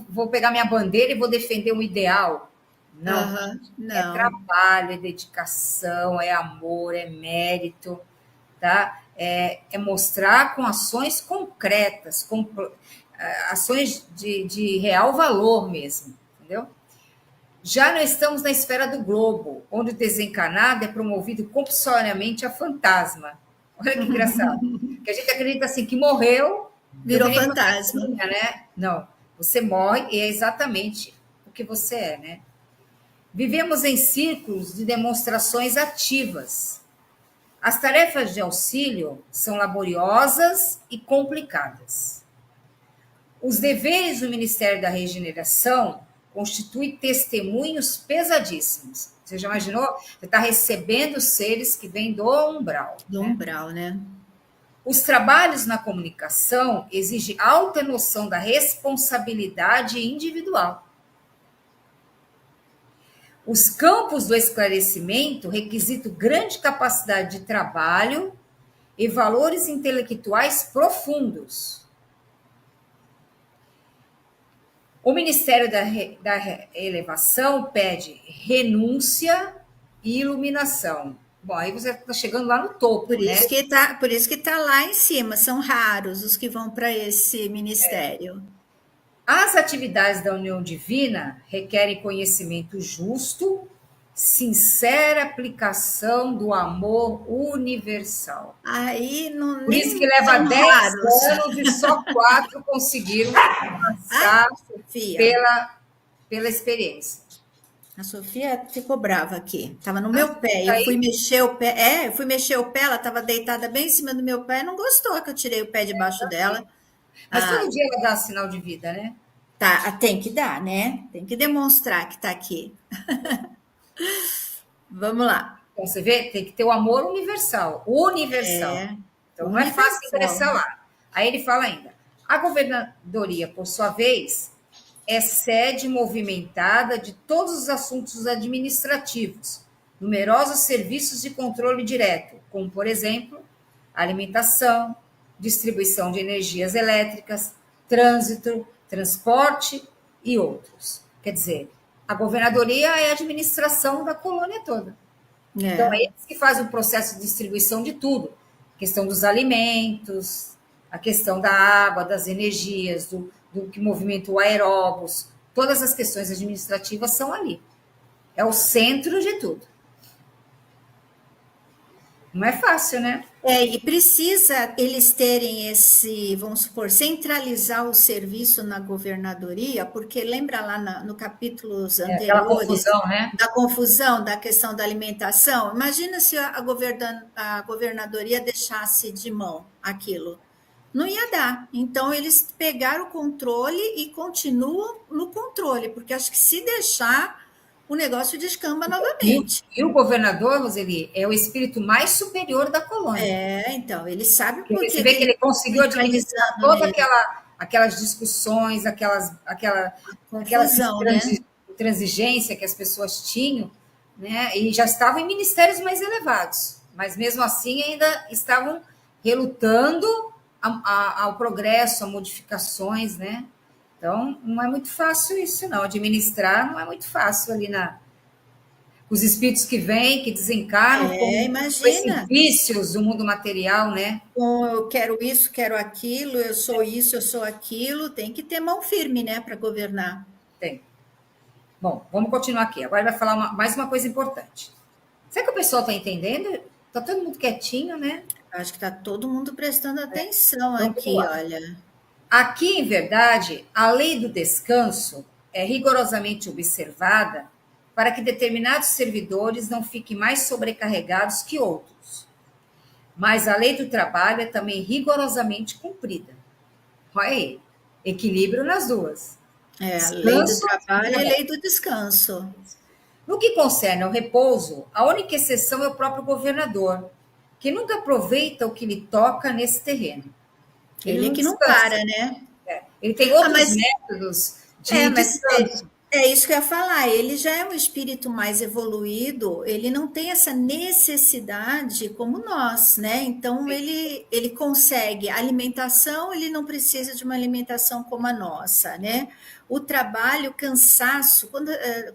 vou pegar minha bandeira e vou defender um ideal. Não. Não. É trabalho, é dedicação, é amor, é mérito, tá? É mostrar com ações concretas, ações de real valor mesmo, entendeu? Já não estamos na esfera do globo, onde o desencarnado é promovido compulsoriamente a fantasma. Olha que engraçado. Que a gente acredita assim, que morreu... Virou fantasma. Né? Não, você morre e é exatamente o que você é, né? Vivemos em círculos de demonstrações ativas. As tarefas de auxílio são laboriosas e complicadas. Os deveres do Ministério da Regeneração constituem testemunhos pesadíssimos. Você já imaginou? Você está recebendo seres que vêm do umbral. Do umbral, né? Os trabalhos na comunicação exigem alta noção da responsabilidade individual. Os campos do esclarecimento requisitam grande capacidade de trabalho e valores intelectuais profundos. O Ministério da Elevação pede renúncia e iluminação. Bom, aí você está chegando lá no topo, por isso, né? Por isso que está lá em cima, são raros os que vão para esse ministério. As atividades da União Divina requerem conhecimento justo, sincera aplicação do amor universal. Aí não Por isso nem que leva são 10 raros. anos e só 4 conseguiram passar Sofia, pela experiência. a Sofia ficou brava aqui. Tava no meu pé. tá Eu aí? fui mexer o pé. É, eu fui mexer o pé. Ela tava deitada bem em cima do meu pé. Não gostou que eu tirei o pé debaixo dela. Mas Ah, todo dia ela dá sinal de vida, né? tá. Tem que dar, né? Tem que demonstrar que tá aqui. Vamos lá. Então, você vê, tem que ter o amor universal. Universal. É, Então, não é fácil universal. ingressar lá. Aí ele fala ainda: a governadoria, por sua vez, é sede movimentada de todos os assuntos administrativos, numerosos serviços de controle direto, como, por exemplo, alimentação, distribuição de energias elétricas, trânsito, transporte e outros. Quer dizer, a governadoria é a administração da colônia toda. Então, é É. eles que fazem o processo de distribuição de tudo. A questão dos alimentos, a questão da água, das energias, do que movimenta o aeróbus. Todas as questões administrativas são ali. É o centro de tudo. Não é fácil, né? É, e precisa eles terem esse, vamos supor, centralizar o serviço na governadoria, porque lembra lá no capítulos É aquela anteriores confusão, né? da confusão da questão da alimentação? Imagina se a governadoria deixasse de mão aquilo. Não ia dar. Então, eles pegaram o controle e continuam no controle, porque acho que se deixar, o negócio descamba novamente. E o governador, Roseli, é o espírito mais superior da colônia. É, então, ele sabe por Porque que você vê que ele conseguiu administrar toda nele. aquelas discussões, aquela Confusão, né? intransigência que as pessoas tinham, né? E já estavam em ministérios mais elevados, mas mesmo assim ainda estavam relutando ao progresso, a modificações, né? Então, não é muito fácil isso, não. Administrar não é muito fácil ali os espíritos que vêm, que desencarnam com esses Imagina. vícios do mundo material, né? Eu quero isso, quero aquilo, eu sou isso, eu sou aquilo. Tem que ter mão firme, né, para governar. Tem. Bom, vamos continuar aqui. Agora ele vai falar mais uma coisa importante. Será que o pessoal está entendendo? Está todo mundo quietinho, né? Acho que está todo mundo prestando atenção Vamos aqui, lá. olha. Aqui, em verdade, a lei do descanso é rigorosamente observada para que determinados servidores não fiquem mais sobrecarregados que outros. Mas a lei do trabalho é também rigorosamente cumprida. Olha aí, equilíbrio nas duas. É, a lei do Descanso trabalho e a lei do descanso. No que concerne ao repouso, a única exceção é o próprio governador, que nunca aproveita o que lhe toca nesse terreno. Ele que não descansa. para, né? Ele tem outros mas- métodos de Mas descanso. é isso que eu ia falar. Ele já é um espírito mais evoluído, ele não tem essa necessidade como nós, né? Então ele consegue alimentação, ele não precisa de uma alimentação como a nossa, né? O trabalho, o cansaço,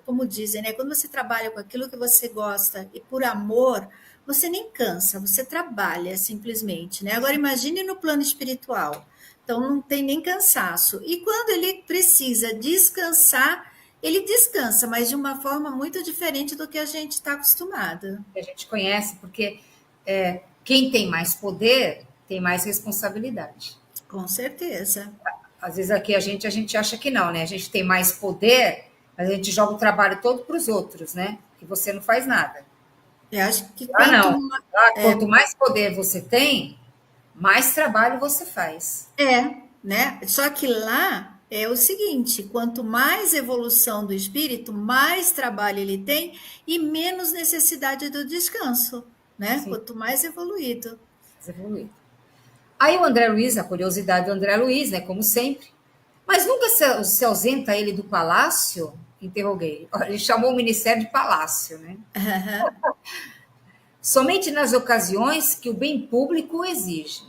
como dizem, né? Quando você trabalha com aquilo que você gosta e por amor, você nem cansa, você trabalha simplesmente, né? Agora imagine no plano espiritual. Então não tem nem cansaço. E quando ele precisa descansar, ele descansa, mas de uma forma muito diferente do que a gente está acostumado. Que a gente conhece, porque quem tem mais poder tem mais responsabilidade. Com certeza. Às vezes aqui a gente acha que não, né? A gente tem mais poder, mas a gente joga o trabalho todo para os outros, né? Que você não faz nada. Eu acho que Quanto mais poder você tem, mais trabalho você faz. né? Só que lá é o seguinte: quanto mais evolução do espírito, mais trabalho ele tem e menos necessidade do descanso, né? Sim. Quanto mais evoluído. Aí o André Luiz, a curiosidade do André Luiz, né? Como sempre. Mas nunca se ausenta ele do palácio? Interroguei. Ele chamou o ministério de palácio, né? Somente nas ocasiões que o bem público o exige.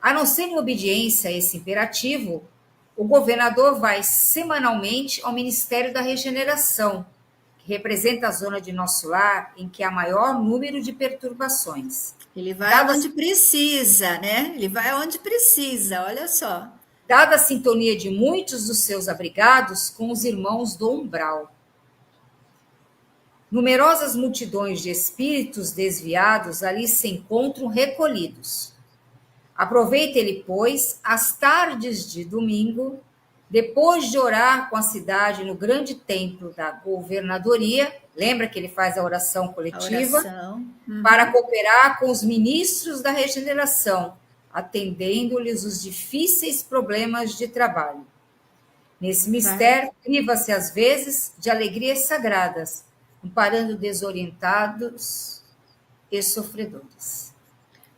A não ser em obediência a esse imperativo, o governador vai semanalmente ao Ministério da Regeneração, que representa a zona de nosso lar em que há maior número de perturbações. Ele vai onde precisa, né? Ele vai onde precisa, olha só. Dada a sintonia de muitos dos seus abrigados com os irmãos do umbral. Numerosas multidões de espíritos desviados ali se encontram recolhidos. Aproveita ele, pois, as tardes de domingo, depois de orar com a cidade no grande templo da governadoria, lembra que ele faz a oração A coletiva, oração. para cooperar com os ministros da regeneração, atendendo-lhes os difíceis problemas de trabalho. Nesse mistério, priva-se às vezes de alegrias sagradas, amparando desorientados e sofredores.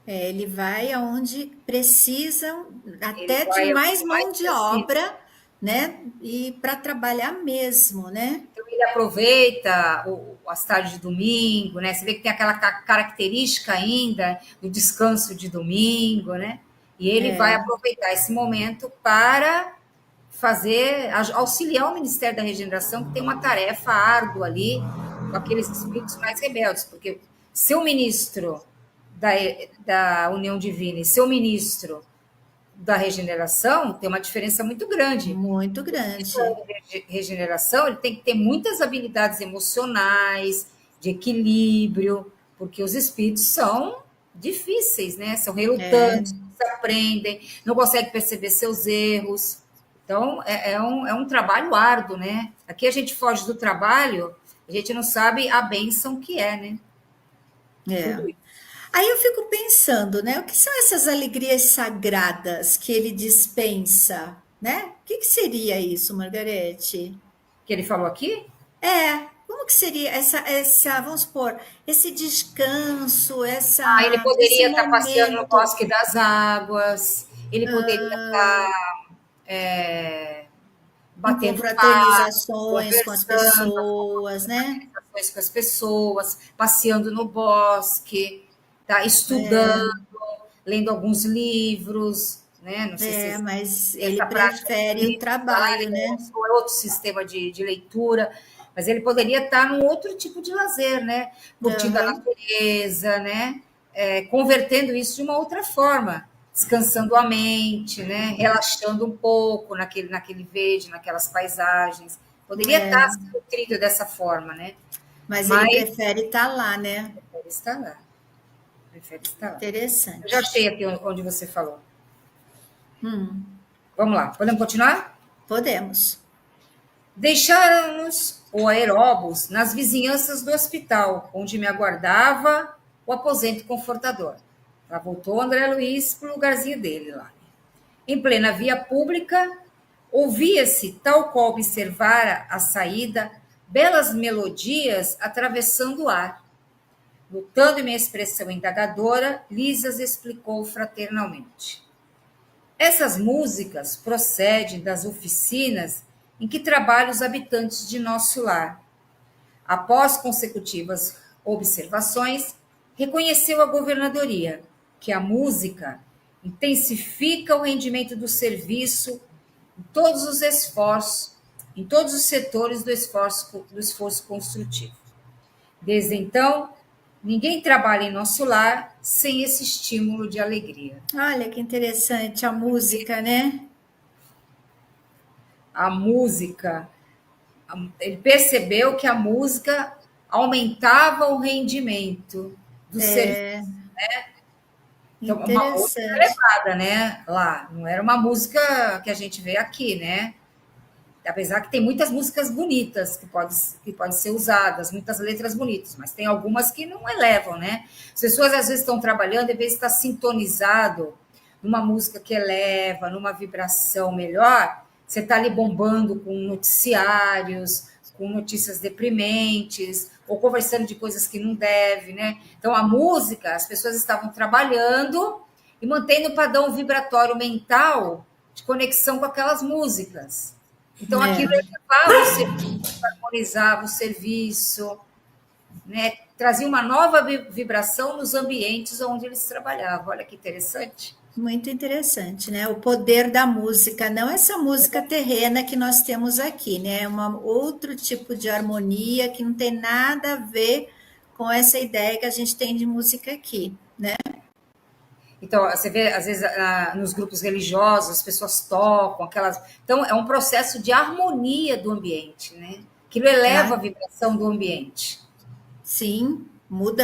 Ele vai aonde precisam até vai de mais aonde mais mão de precisa. obra, né? E para trabalhar mesmo, né? Então, ele aproveita as tardes de domingo, né? Você vê que tem aquela característica ainda do descanso de domingo, né? E ele vai aproveitar esse momento para auxiliar o Ministério da Regeneração, que tem uma tarefa árdua ali com aqueles espíritos mais rebeldes, porque ser o ministro da União Divina e ser o ministro da regeneração tem uma diferença muito grande. Muito grande. Regeneração, ele tem que ter muitas habilidades emocionais, de equilíbrio, porque os espíritos são difíceis, né? São relutantes, aprendem, não conseguem perceber seus erros. Então, é um trabalho árduo, né? Aqui a gente foge do trabalho, a gente não sabe a bênção que é, né? Tudo isso. Aí eu fico pensando, né? O que são essas alegrias sagradas que ele dispensa, né? O que seria isso, Margarete? Que ele falou aqui? Como que seria vamos supor, esse descanso, ele poderia esse estar passeando no momento? Bosque das Águas, ele poderia estar Em batendo confraternizações com as conversando, pessoas, né? com as pessoas, passeando no bosque, tá estudando, lendo alguns livros, né? Não sei se Mas essa ele prática prefere o trabalho, né? ou é outro sistema de leitura, mas ele poderia estar num outro tipo de lazer, né? Curtindo a natureza, né? Convertendo isso de uma outra forma, descansando a mente, né? Relaxando um pouco naquele verde, naquelas paisagens. Poderia estar sendo nutrido dessa forma, né? Mas ele prefere estar lá, né? Prefere estar lá. Prefere estar lá. Interessante. Eu já achei aqui onde você falou. Vamos lá, podemos continuar? Podemos. Deixaram-nos o aeróbus nas vizinhanças do hospital, onde me aguardava o aposento confortador. Lá voltou o André Luiz para o lugarzinho dele lá. Em plena via pública, ouvia-se, tal qual observara a saída, belas melodias atravessando o ar. Lutando em minha expressão indagadora, Lisas explicou fraternalmente. Essas músicas procedem das oficinas em que trabalham os habitantes de nosso lar. Após consecutivas observações, reconheceu a governadoria que a música intensifica o rendimento do serviço em todos os esforços, em todos os setores do esforço construtivo. Desde então, ninguém trabalha em nosso lar sem esse estímulo de alegria. Olha que interessante a música, né? A música, ele percebeu que a música aumentava o rendimento do serviço, né? Então, uma música elevada, né? Lá, não era uma música que a gente vê aqui, né? Apesar que tem muitas músicas bonitas que podem ser usadas, muitas letras bonitas, mas tem algumas que não elevam, né? As pessoas às vezes estão trabalhando, em vez de estar sintonizado numa música que eleva, numa vibração melhor, você está ali bombando com noticiários, com notícias deprimentes, ou conversando de coisas que não deve, né? Então, a música, as pessoas estavam trabalhando e mantendo o padrão vibratório mental de conexão com aquelas músicas. Então, aquilo elevava o serviço, harmonizava o serviço, né? Trazia uma nova vibração nos ambientes onde eles trabalhavam. Olha que interessante. Muito interessante, né? O poder da música, não essa música terrena que nós temos aqui, né? É outro tipo de harmonia que não tem nada a ver com essa ideia que a gente tem de música aqui, né? Então, você vê, às vezes, nos grupos religiosos, as pessoas tocam aquelas... Então, é um processo de harmonia do ambiente, né? Aquilo eleva a vibração do ambiente. Sim, muito,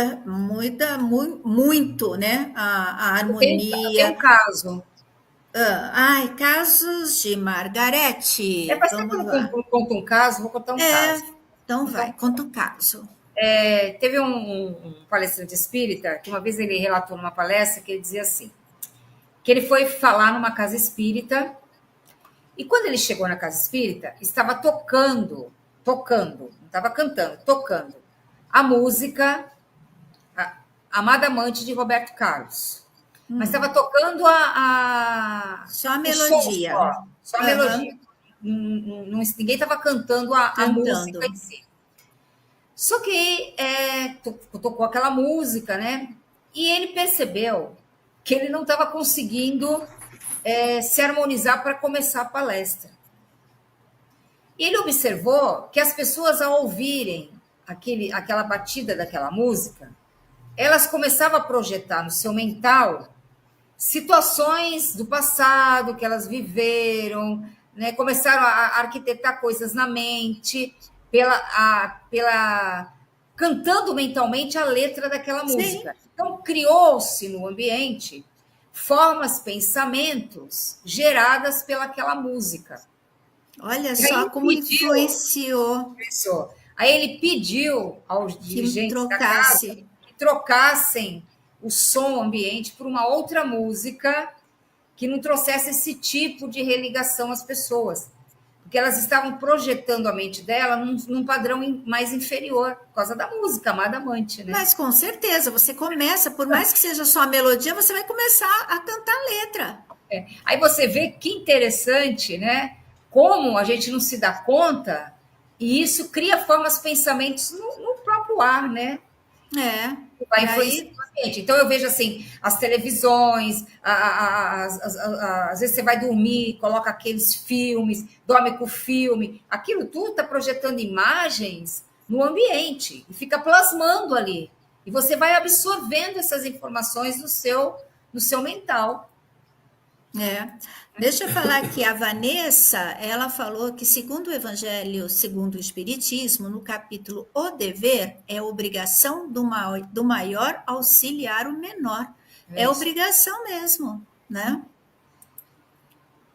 né? A Eu tenho um harmonia. caso. Ai, casos de Margarete. Faz tempo que Vamos eu lá. não conto um caso, vou contar um caso. Então Então, vai, conta o caso. teve um palestrante espírita que uma vez ele relatou numa palestra que ele dizia assim, que ele foi falar numa casa espírita e quando ele chegou na casa espírita, estava tocando, não estava cantando, tocando a música Amada Amante de Roberto Carlos. Mas estava tocando Só a o som melodia. só a melodia. Ninguém estava cantando a música Cantando. em si. Só que tocou aquela música, né? E ele percebeu que ele não estava conseguindo se harmonizar para começar a palestra. E ele observou que as pessoas, ao ouvirem aquela batida daquela música, elas começavam a projetar no seu mental situações do passado que elas viveram, né? Começaram a arquitetar coisas na mente, cantando mentalmente a letra daquela música. Sim. Então, criou-se no ambiente formas, pensamentos geradas pelaquela música. Olha só como influenciou. Aí ele pediu aos dirigentes da casa que trocassem o som ambiente por uma outra música que não trouxesse esse tipo de religação às pessoas. Porque elas estavam projetando a mente dela num padrão mais inferior, por causa da música, Amada Amante, né? Mas com certeza, você começa, por mais que seja só a melodia, você vai começar a cantar a letra. Aí você vê que interessante, né? Como a gente não se dá conta, e isso cria formas, pensamentos no próprio ar, né? Vai influenciar o ambiente. Então eu vejo assim, as televisões, às vezes você vai dormir, coloca aqueles filmes, dorme com o filme, aquilo tudo está projetando imagens no ambiente e fica plasmando ali. E você vai absorvendo essas informações no seu mental. Deixa eu falar aqui, a Vanessa, ela falou que segundo o Evangelho, segundo o Espiritismo, no capítulo O Dever, é obrigação do maior auxiliar o menor. É obrigação mesmo, né?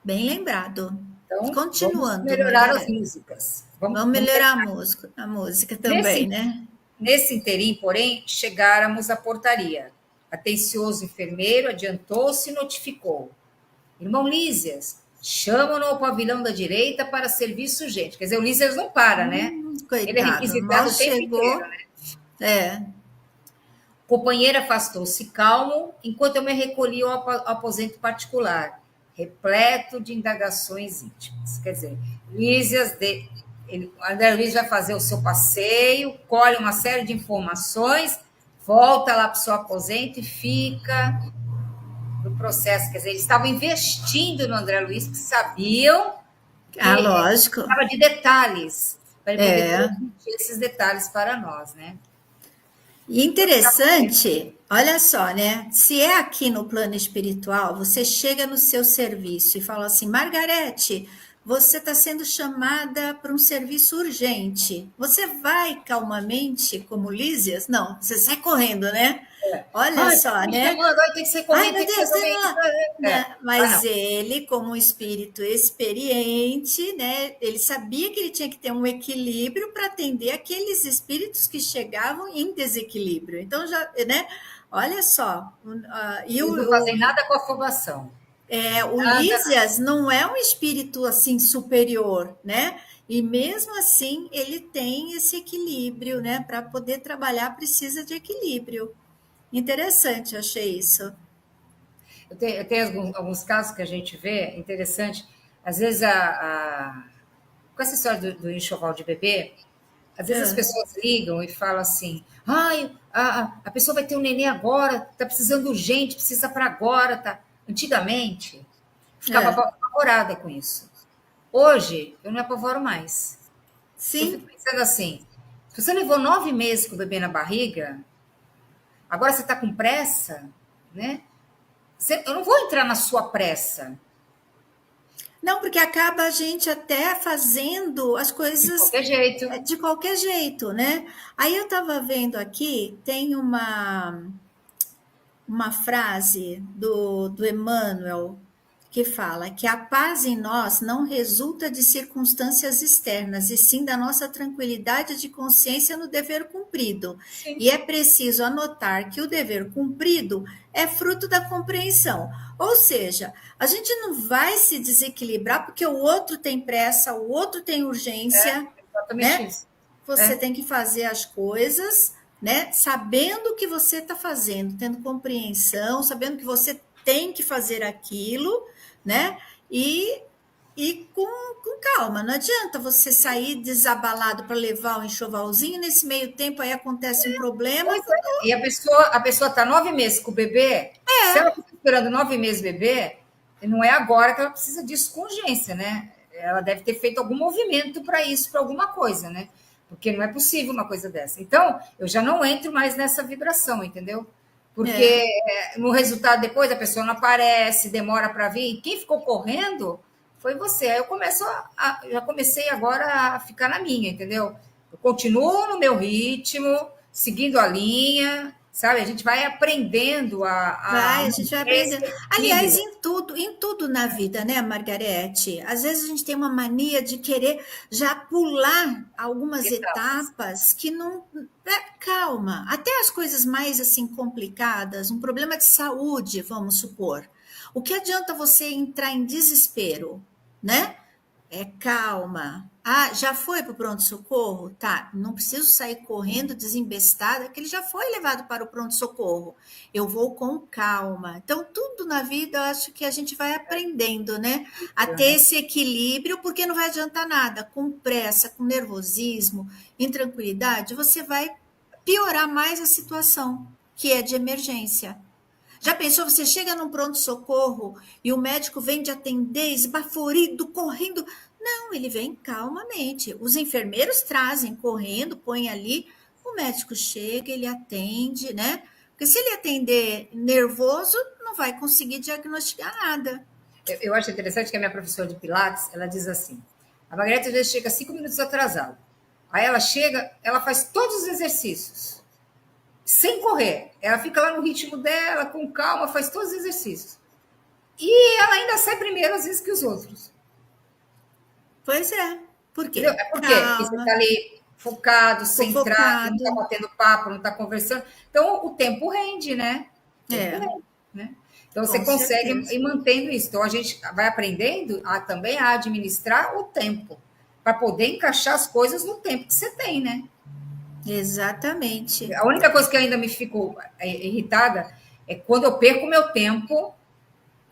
Bem lembrado. Então, continuando. Vamos melhorar as músicas. Vamos melhorar a música também, né? Nesse interim, porém, chegáramos à portaria. Atencioso enfermeiro adiantou-se e notificou. Irmão Lísias, chamam-no ao pavilhão da direita para serviço urgente. Quer dizer, o Lísias não para, né? Coitado, ele é requisitado o tempo inteiro, né? O companheiro afastou-se calmo, enquanto eu me recolhi ao aposento particular, repleto de indagações íntimas. Quer dizer, André Luiz vai fazer o seu passeio, colhe uma série de informações, volta lá para o seu aposento e fica no processo. Quer dizer, eles estavam investindo no André Luiz, porque sabiam que lógico. Estava de detalhes, para ele poder transmitir esses detalhes para nós, né? E interessante, olha só, né? Se é aqui no plano espiritual, você chega no seu serviço e fala assim, Margarete, você está sendo chamada para um serviço urgente. Você vai calmamente, como Lísias? Não, você sai correndo, né? Olha só, né? Tem que ser correndo, meu Deus, mas ele, como um espírito experiente, né? Ele sabia que ele tinha que ter um equilíbrio para atender aqueles espíritos que chegavam em desequilíbrio. Então, já, né? Olha só. Não fazem nada com a afobação. O Lísias não é um espírito assim superior, né? E mesmo assim ele tem esse equilíbrio, né? Para poder trabalhar precisa de equilíbrio. Interessante, eu achei isso. Eu tenho alguns casos que a gente vê, interessante. Às vezes, com essa história do enxoval de bebê, às vezes as pessoas ligam e falam assim, a pessoa vai ter um neném agora, está precisando urgente, precisa para agora, tá? Antigamente, ficava apavorada com isso. Hoje, eu não me apavoro mais. Sim. Eu fico pensando assim, se você levou 9 meses com o bebê na barriga, agora você está com pressa, né? Eu não vou entrar na sua pressa. Não, porque acaba a gente até fazendo as De coisas qualquer jeito. de qualquer jeito, né? Aí eu estava vendo aqui, tem uma frase do Emmanuel que fala que a paz em nós não resulta de circunstâncias externas, e sim da nossa tranquilidade de consciência no dever cumprido. Sim. E é preciso anotar que o dever cumprido é fruto da compreensão. Ou seja, a gente não vai se desequilibrar porque o outro tem pressa, o outro tem urgência, Exatamente né? isso. Você tem que fazer as coisas, né? Sabendo o que você está fazendo, tendo compreensão, sabendo que você tem que fazer aquilo, né? E com calma. Não adianta você sair desabalado para levar o enxovalzinho, nesse meio tempo aí acontece um problema. Pois é. E a pessoa está 9 meses com o bebê, se ela fica esperando 9 meses bebê, não é agora que ela precisa disso com urgência, né? Ela deve ter feito algum movimento para isso, para alguma coisa, né? Porque não é possível uma coisa dessa. Então, eu já não entro mais nessa vibração, entendeu? Porque no resultado depois a pessoa não aparece, demora para vir, e quem ficou correndo foi você. Aí eu já comecei agora a ficar na minha, entendeu? Eu continuo no meu ritmo, seguindo a linha, sabe? A gente vai aprendendo A gente vai aprendendo. esse Aliás, equilíbrio. em tudo na vida, né, Margarete? Às vezes a gente tem uma mania de querer já pular algumas etapas que não. Calma. Até as coisas mais assim complicadas, um problema de saúde, vamos supor. O que adianta você entrar em desespero, né? É calma. Ah, já foi para o pronto-socorro? Tá, não preciso sair correndo desembestada, que ele já foi levado para o pronto-socorro. Eu vou com calma. Então, tudo na vida, eu acho que a gente vai aprendendo, né? A ter esse equilíbrio, porque não vai adiantar nada. Com pressa, com nervosismo, intranquilidade, você vai piorar mais a situação, que é de emergência. Já pensou, você chega num pronto-socorro e o médico vem de atender, esbaforido, correndo? Não, ele vem calmamente. Os enfermeiros trazem correndo, põem ali, o médico chega, ele atende, né? Porque se ele atender nervoso, não vai conseguir diagnosticar nada. Eu acho interessante que a minha professora de Pilates, ela diz assim, a Margarete às vezes chega 5 minutos atrasada. Aí ela chega, ela faz todos os exercícios, sem correr. Ela fica lá no ritmo dela, com calma, faz todos os exercícios. E ela ainda sai primeiro, às vezes, que os outros. Pois é. Por quê? Entendeu? É por quê? Porque você está ali focado, centrado, não está batendo papo, não está conversando. Então, o tempo rende, né? O tempo rende, né? Então, você consegue ir mantendo isso. Então, a gente vai aprendendo também a administrar o tempo, para poder encaixar as coisas no tempo que você tem, né? Exatamente. A única coisa que ainda me fico irritada é quando eu perco meu tempo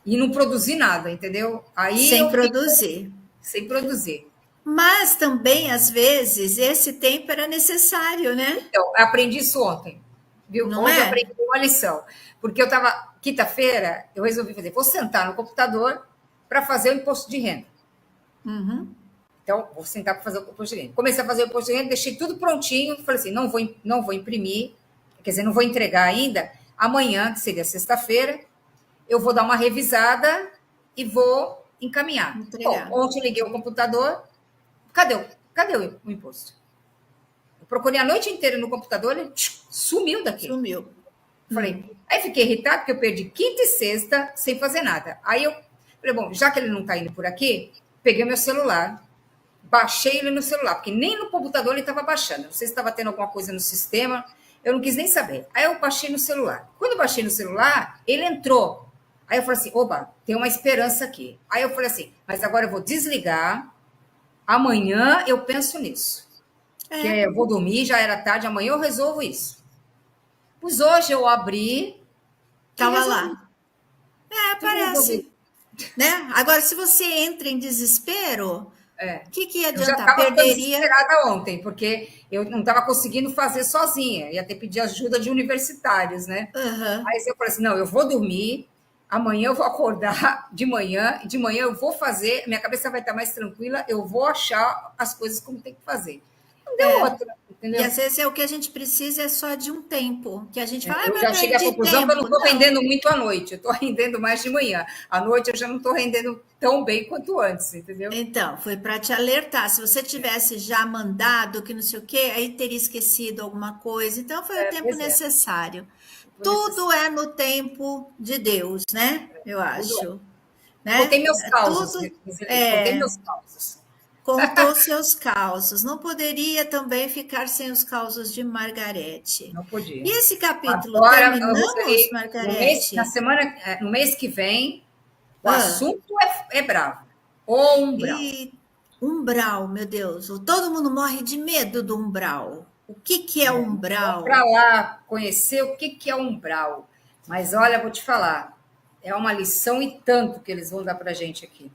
e não produzir nada, entendeu? Aí sem produzir. Sem produzir. Mas também, às vezes, esse tempo era necessário, né? Então, eu aprendi isso ontem, viu? Não Hoje é? eu aprendi uma lição. Porque eu estava, quinta-feira, eu resolvi fazer, vou sentar no computador para fazer o imposto de renda. Uhum. Então, vou sentar para fazer o imposto de renda. Comecei a fazer o imposto de renda, deixei tudo prontinho, falei assim, não vou imprimir, quer dizer, não vou entregar ainda. Amanhã, que seria sexta-feira, eu vou dar uma revisada e vou encaminhar. Bom, ontem eu liguei o computador, cadê o imposto? Eu procurei a noite inteira no computador, ele sumiu daqui. Sumiu. Aí fiquei irritada, porque eu perdi quinta e sexta sem fazer nada. Aí eu falei, bom, já que ele não está indo por aqui, peguei meu celular, baixei ele no celular, porque nem no computador ele estava baixando. Não sei se estava tendo alguma coisa no sistema, eu não quis nem saber. Aí eu baixei no celular. Quando eu baixei no celular, ele entrou. Aí eu falei assim, oba, tem uma esperança aqui. Aí eu falei assim, mas agora eu vou desligar, amanhã eu penso nisso. Porque eu vou dormir, já era tarde, amanhã eu resolvo isso. Pois hoje eu abri... Estava lá. Parece. Né? Agora, se você entra em desespero, o que ia adiantar? Eu já estava desesperada ontem, porque eu não estava conseguindo fazer sozinha. Ia ter que pedir ajuda de universitários, né? Uhum. Aí eu falei assim, não, eu vou dormir, amanhã eu vou acordar de manhã eu vou fazer, minha cabeça vai estar mais tranquila, eu vou achar as coisas como tem que fazer. não deu outra, E entendeu? às vezes o que a gente precisa é só de um tempo, que a gente fala, Eu mas já eu cheguei à perdi conclusão que eu não tempo. estou Não, rendendo muito à noite, eu estou rendendo mais de manhã. À noite eu já não estou rendendo tão bem quanto antes, entendeu? então, foi para te alertar. Se você tivesse já mandado que não sei o quê, aí teria esquecido alguma coisa. Então, foi o tempo Pois é, necessário. tempo Tudo necessário. é no tempo de Deus, né? Eu Tudo é. acho, Contei né? meus causos, Tudo contei é, meus causos. contou seus causos. Não poderia também ficar sem os causos de Margarete. Não E podia. esse capítulo, Agora, terminamos, na Margarete? semana, no mês que vem, o Ah, assunto é bravo. O umbral. e umbral, meu Deus. Todo mundo morre de medo do umbral. O que que é Vamos para umbral? lá conhecer o que é umbral. Mas olha, vou te falar, é uma lição e tanto que eles vão dar para a gente aqui.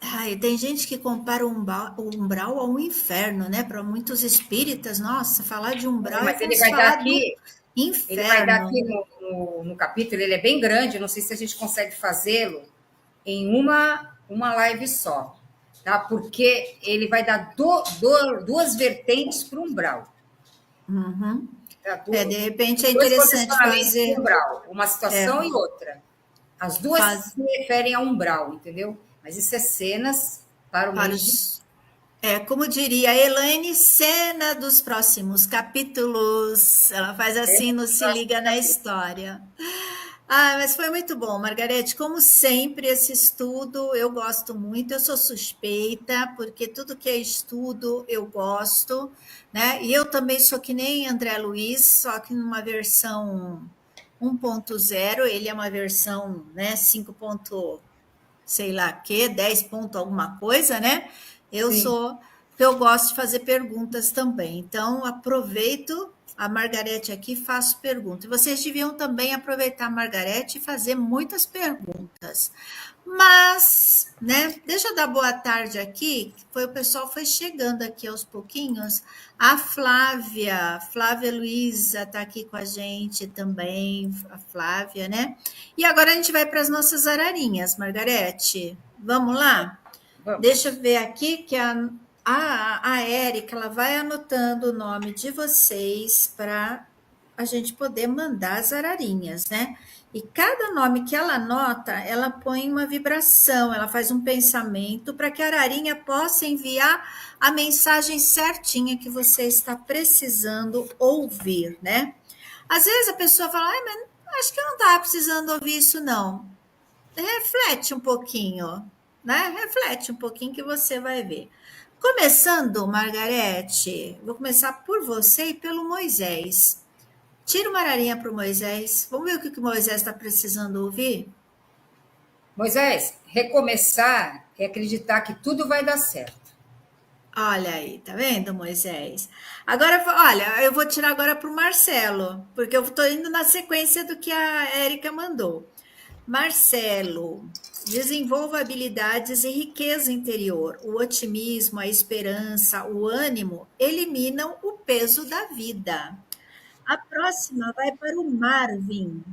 Ai, tem gente que compara o umbral ao inferno, né? Para muitos espíritas, nossa, falar de umbral é Mas como se falar do ele vai dar inferno. aqui no capítulo, ele é bem grande, não sei se a gente consegue fazê-lo em uma live só, tá? Porque ele vai dar duas vertentes para o umbral. Uhum. Tá? De repente é Dois interessante posicionamentos para o fazer, umbral, uma situação é, e outra. As duas faz, se referem a umbral, entendeu? Mas isso é cenas para o para mês de. os, como diria a Elaine, cena dos próximos capítulos. Ela faz assim no Se Liga na História. Ah, mas foi muito bom, Margarete. Como sempre, esse estudo eu gosto muito. Eu sou suspeita, porque tudo que é estudo eu gosto, né? E eu também sou que nem André Luiz, só que numa versão 1.0. Ele é uma versão, né, 5. Sei lá que, 10 ponto alguma coisa, né? Eu Sim. sou, eu gosto de fazer perguntas também. Então, aproveito a Margarete aqui, faço perguntas. Vocês deviam também aproveitar a Margarete e fazer muitas perguntas. Mas, né, deixa eu dar boa tarde aqui, o pessoal foi chegando aqui aos pouquinhos. A Flávia Luiza está aqui com a gente também, a Flávia, né? E agora a gente vai para as nossas ararinhas, Margarete. Vamos lá? Vamos. Deixa eu ver aqui que a Érica ela vai anotando o nome de vocês para a gente poder mandar as ararinhas, né? E cada nome que ela anota, ela põe uma vibração, ela faz um pensamento para que a ararinha possa enviar a mensagem certinha que você está precisando ouvir, né? Às vezes a pessoa fala, mas acho que eu não estava precisando ouvir isso, não. Reflete um pouquinho, né? Reflete um pouquinho que você vai ver. Começando, Margarete, vou começar por você e pelo Moisés. Tira uma ararinha para o Moisés. Vamos ver o que o Moisés está precisando ouvir? Moisés, recomeçar é acreditar que tudo vai dar certo. Olha aí, tá vendo, Moisés? Agora, olha, eu vou tirar agora para o Marcelo, porque eu estou indo na sequência do que a Érica mandou. Marcelo, desenvolva habilidades e riqueza interior. O otimismo, a esperança, o ânimo eliminam o peso da vida. A próxima vai para o Marvin.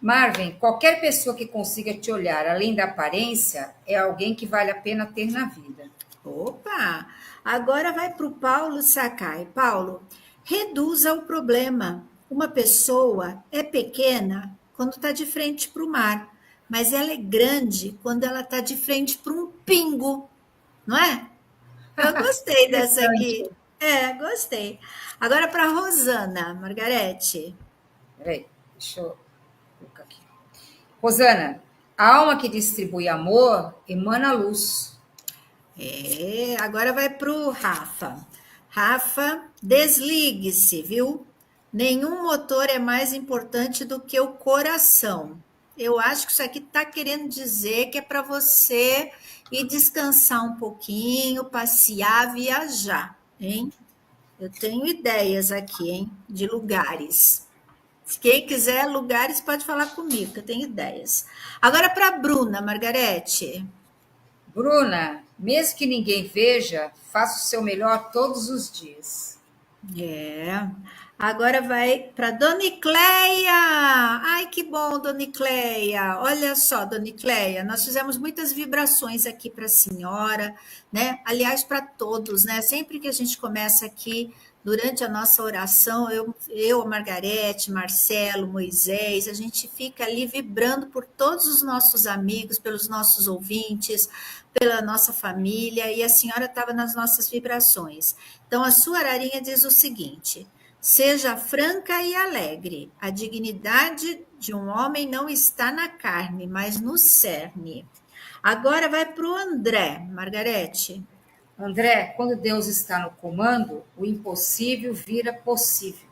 Marvin, qualquer pessoa que consiga te olhar além da aparência é alguém que vale a pena ter na vida. Opa! Agora vai para o Paulo Sakai. Paulo, reduza o problema. Uma pessoa é pequena quando está de frente para o mar, mas ela é grande quando ela está de frente para um pingo, não é? Eu gostei dessa aqui. Interessante. Gostei. Agora para Rosana, Margarete. Peraí, deixa eu colocar aqui. Rosana, a alma que distribui amor emana luz. Agora vai para o Rafa. Rafa, desligue-se, viu? Nenhum motor é mais importante do que o coração. Eu acho que isso aqui está querendo dizer que é para você ir descansar um pouquinho, passear, viajar, hein? Eu tenho ideias aqui, hein? De lugares. Se quem quiser lugares, pode falar comigo, que eu tenho ideias. Agora para a Bruna, Margarete. Bruna, mesmo que ninguém veja, faça o seu melhor todos os dias. É. Agora vai para Dona Icleia. Ai, que bom, Dona Icleia. Olha só, Dona Icleia, nós fizemos muitas vibrações aqui para a senhora, né? Aliás, para todos, né? Sempre que a gente começa aqui, durante a nossa oração, a Margarete, Marcelo, Moisés, a gente fica ali vibrando por todos os nossos amigos, pelos nossos ouvintes, pela nossa família, e a senhora estava nas nossas vibrações. Então, a sua ararinha diz o seguinte: seja franca e alegre. A dignidade de um homem não está na carne, mas no cerne. Agora vai para o André, Margarete. André, quando Deus está no comando, o impossível vira possível.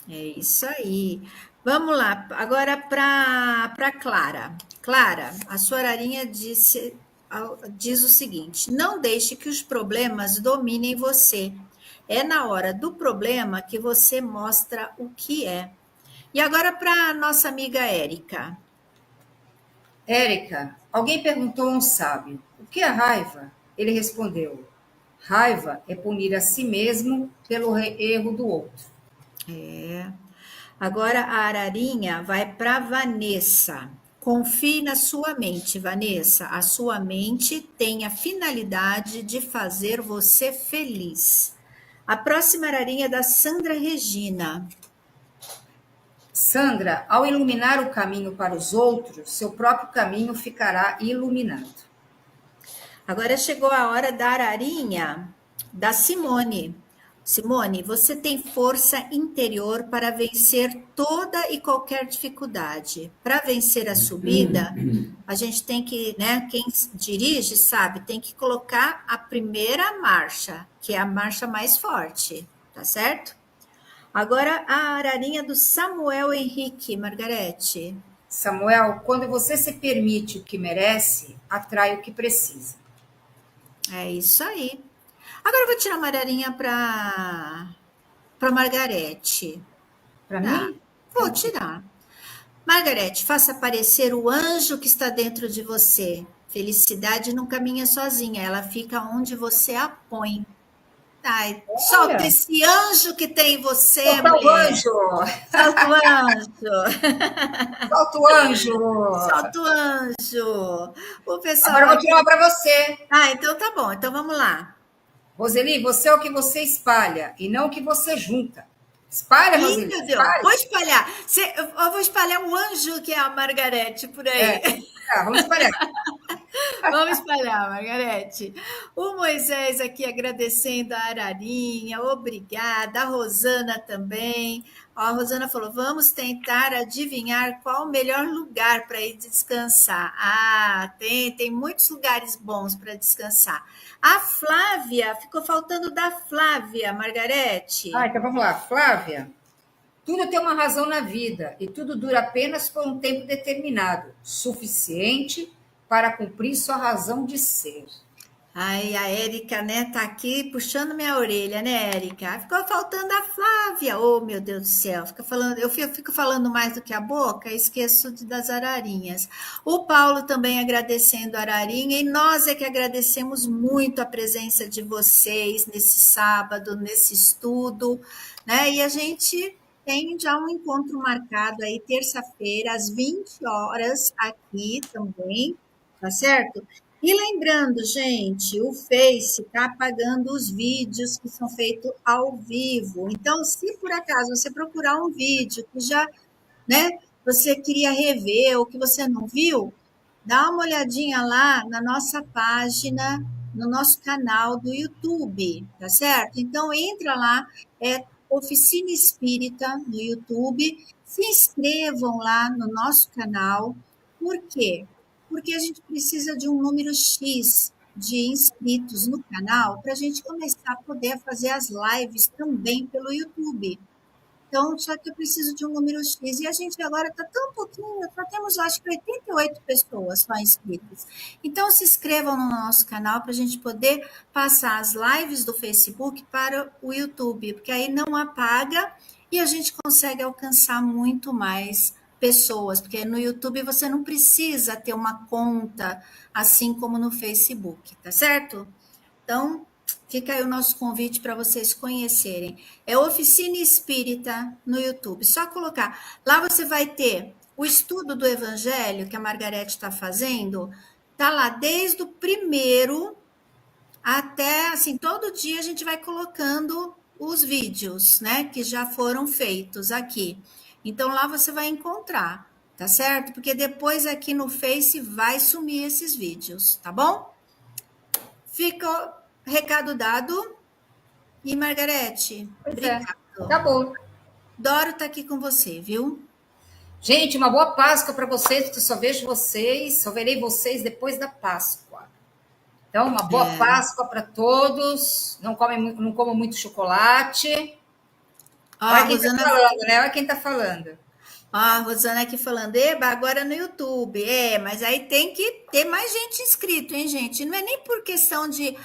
É isso aí. Vamos lá, agora para Clara. Clara, a sua ararinha diz o seguinte: não deixe que os problemas dominem você. É na hora do problema que você mostra o que é. E agora para a nossa amiga Érica. Érica, alguém perguntou a um sábio: o que é raiva? Ele respondeu: raiva é punir a si mesmo pelo erro do outro. É. Agora a ararinha vai para Vanessa. Confie na sua mente, Vanessa. A sua mente tem a finalidade de fazer você feliz. A próxima ararinha é da Sandra Regina. Sandra, ao iluminar o caminho para os outros, seu próprio caminho ficará iluminado. Agora chegou a hora da ararinha da Simone. Simone, você tem força interior para vencer toda e qualquer dificuldade. Para vencer a subida, a gente tem que, né? Quem dirige sabe, tem que colocar a primeira marcha, que é a marcha mais forte, tá certo? Agora a ararinha do Samuel Henrique, Margarete. Samuel, quando você se permite o que merece, atrai o que precisa. É isso aí. Agora eu vou tirar uma ararinha para Margarete. Para Tá, mim, vou tirar. Margarete, faça aparecer o anjo que está dentro de você. Felicidade não caminha sozinha, ela fica onde você a põe. Ai, solta olha, esse anjo que tem em você, solta o mulher. anjo, Solta o anjo. solta o anjo. Solta o anjo. O Agora pessoal eu vou tirar aqui. uma para você. Ah, então tá bom. Então vamos lá. Roseli, você é o que você espalha e não o que você junta. Espalha, Ih, Roseli, meu Deus, espalha. vou espalhar. Eu vou espalhar um anjo que é a Margarete por É, aí. tá, vamos espalhar. Vamos espalhar, Margarete. O Moisés aqui agradecendo a Ararinha, obrigada. A Rosana também. Ó, a Rosana falou: vamos tentar adivinhar qual o melhor lugar para ir descansar. Ah, tem muitos lugares bons para descansar. A Flávia, ficou faltando da Flávia, Ah, Margarete. então vamos lá. Flávia, tudo tem uma razão na vida e tudo dura apenas por um tempo determinado, suficiente para cumprir sua razão de ser. Ai, a Érica, né, tá aqui puxando minha orelha, né, Érica? Ficou faltando a Flávia. Oh, meu Deus do céu, fica falando, eu fico falando mais do que a boca, esqueço das ararinhas. O Paulo também agradecendo a ararinha, e nós é que agradecemos muito a presença de vocês nesse sábado, nesse estudo, né? E a gente tem já um encontro marcado aí, terça-feira, às 20 horas, aqui também, tá certo? E lembrando, gente, o Face está apagando os vídeos que são feitos ao vivo. Então, se por acaso você procurar um vídeo que já, né, você queria rever ou que você não viu, dá uma olhadinha lá na nossa página, no nosso canal do YouTube, tá certo? Então, entra lá, é Oficina Espírita no YouTube, se inscrevam lá no nosso canal. Por quê? Porque a gente precisa de um número X de inscritos no canal para a gente começar a poder fazer as lives também pelo YouTube. Então, só que eu preciso de um número X. E a gente agora está tão pouquinho, só temos, acho que 88 pessoas só inscritas. Então, se inscrevam no nosso canal para a gente poder passar as lives do Facebook para o YouTube, porque aí não apaga e a gente consegue alcançar muito mais pessoas, porque no YouTube você não precisa ter uma conta assim como no Facebook, tá certo? Então, Fica aí o nosso convite para vocês conhecerem. É Oficina Espírita no YouTube. Só colocar. Lá você vai ter o estudo do Evangelho que a Margarete está fazendo. Tá lá desde o primeiro até, assim, todo dia a gente vai colocando os vídeos, né, que já foram feitos aqui. Então, lá você vai encontrar, tá certo? Porque depois aqui no Face vai sumir esses vídeos, tá bom? Fica o recado dado. E, Margarete, obrigado. Tá bom. Doro tá aqui com você, viu? Gente, uma boa Páscoa para vocês, porque eu só vejo vocês, só verei vocês depois da Páscoa. Então, uma boa Páscoa para todos. Não comam muito chocolate. Olha quem está falando, né? Olha quem está falando. A Rosana aqui falando, eba, agora no YouTube. Mas aí tem que ter mais gente inscrito, hein, gente? Não é nem por questão de,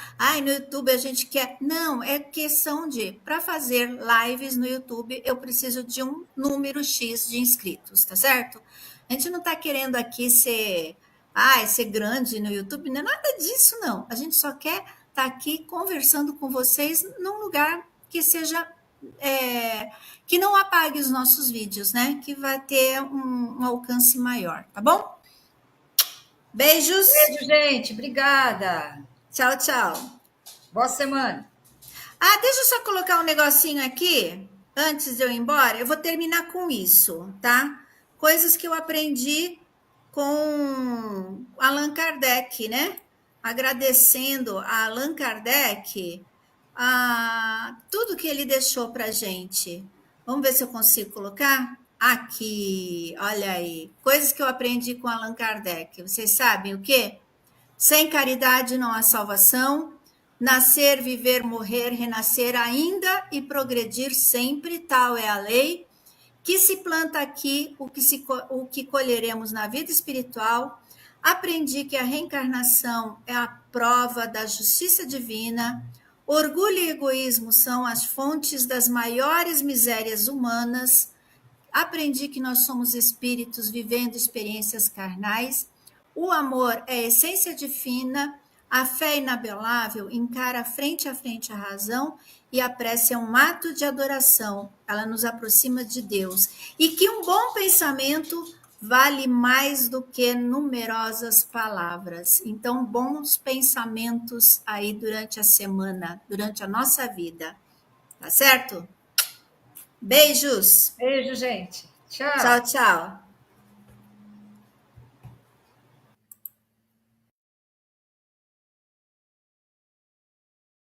no YouTube a gente quer. Não, é questão de, para fazer lives no YouTube, eu preciso de um número X de inscritos, tá certo? A gente não tá querendo aqui ser grande no YouTube, não é nada disso, não. A gente só quer estar aqui conversando com vocês num lugar que seja... que não apague os nossos vídeos, né? Que vai ter um alcance maior, tá bom? Beijos. Beijo, gente. Obrigada. Tchau, tchau. Boa semana. Deixa eu só colocar um negocinho aqui, antes de eu ir embora. Eu vou terminar com isso, tá? Coisas que eu aprendi com Allan Kardec, né? Agradecendo a Allan Kardec tudo que ele deixou para a gente. Vamos ver se eu consigo colocar aqui. Olha aí, coisas que eu aprendi com Allan Kardec. Vocês sabem o quê? Sem caridade não há salvação. Nascer, viver, morrer, renascer ainda e progredir sempre, tal é a lei. Que se planta aqui, o que colheremos na vida espiritual. Aprendi que a reencarnação é a prova da justiça divina. Orgulho e egoísmo são as fontes das maiores misérias humanas. Aprendi que nós somos espíritos vivendo experiências carnais. O amor é a essência divina. A fé inabelável encara frente a frente a razão. E a prece é um ato de adoração. Ela nos aproxima de Deus. E que um bom pensamento vale mais do que numerosas palavras. Então, bons pensamentos aí durante a semana, durante a nossa vida. Tá certo? Beijos. Beijo, gente. Tchau. Tchau, tchau.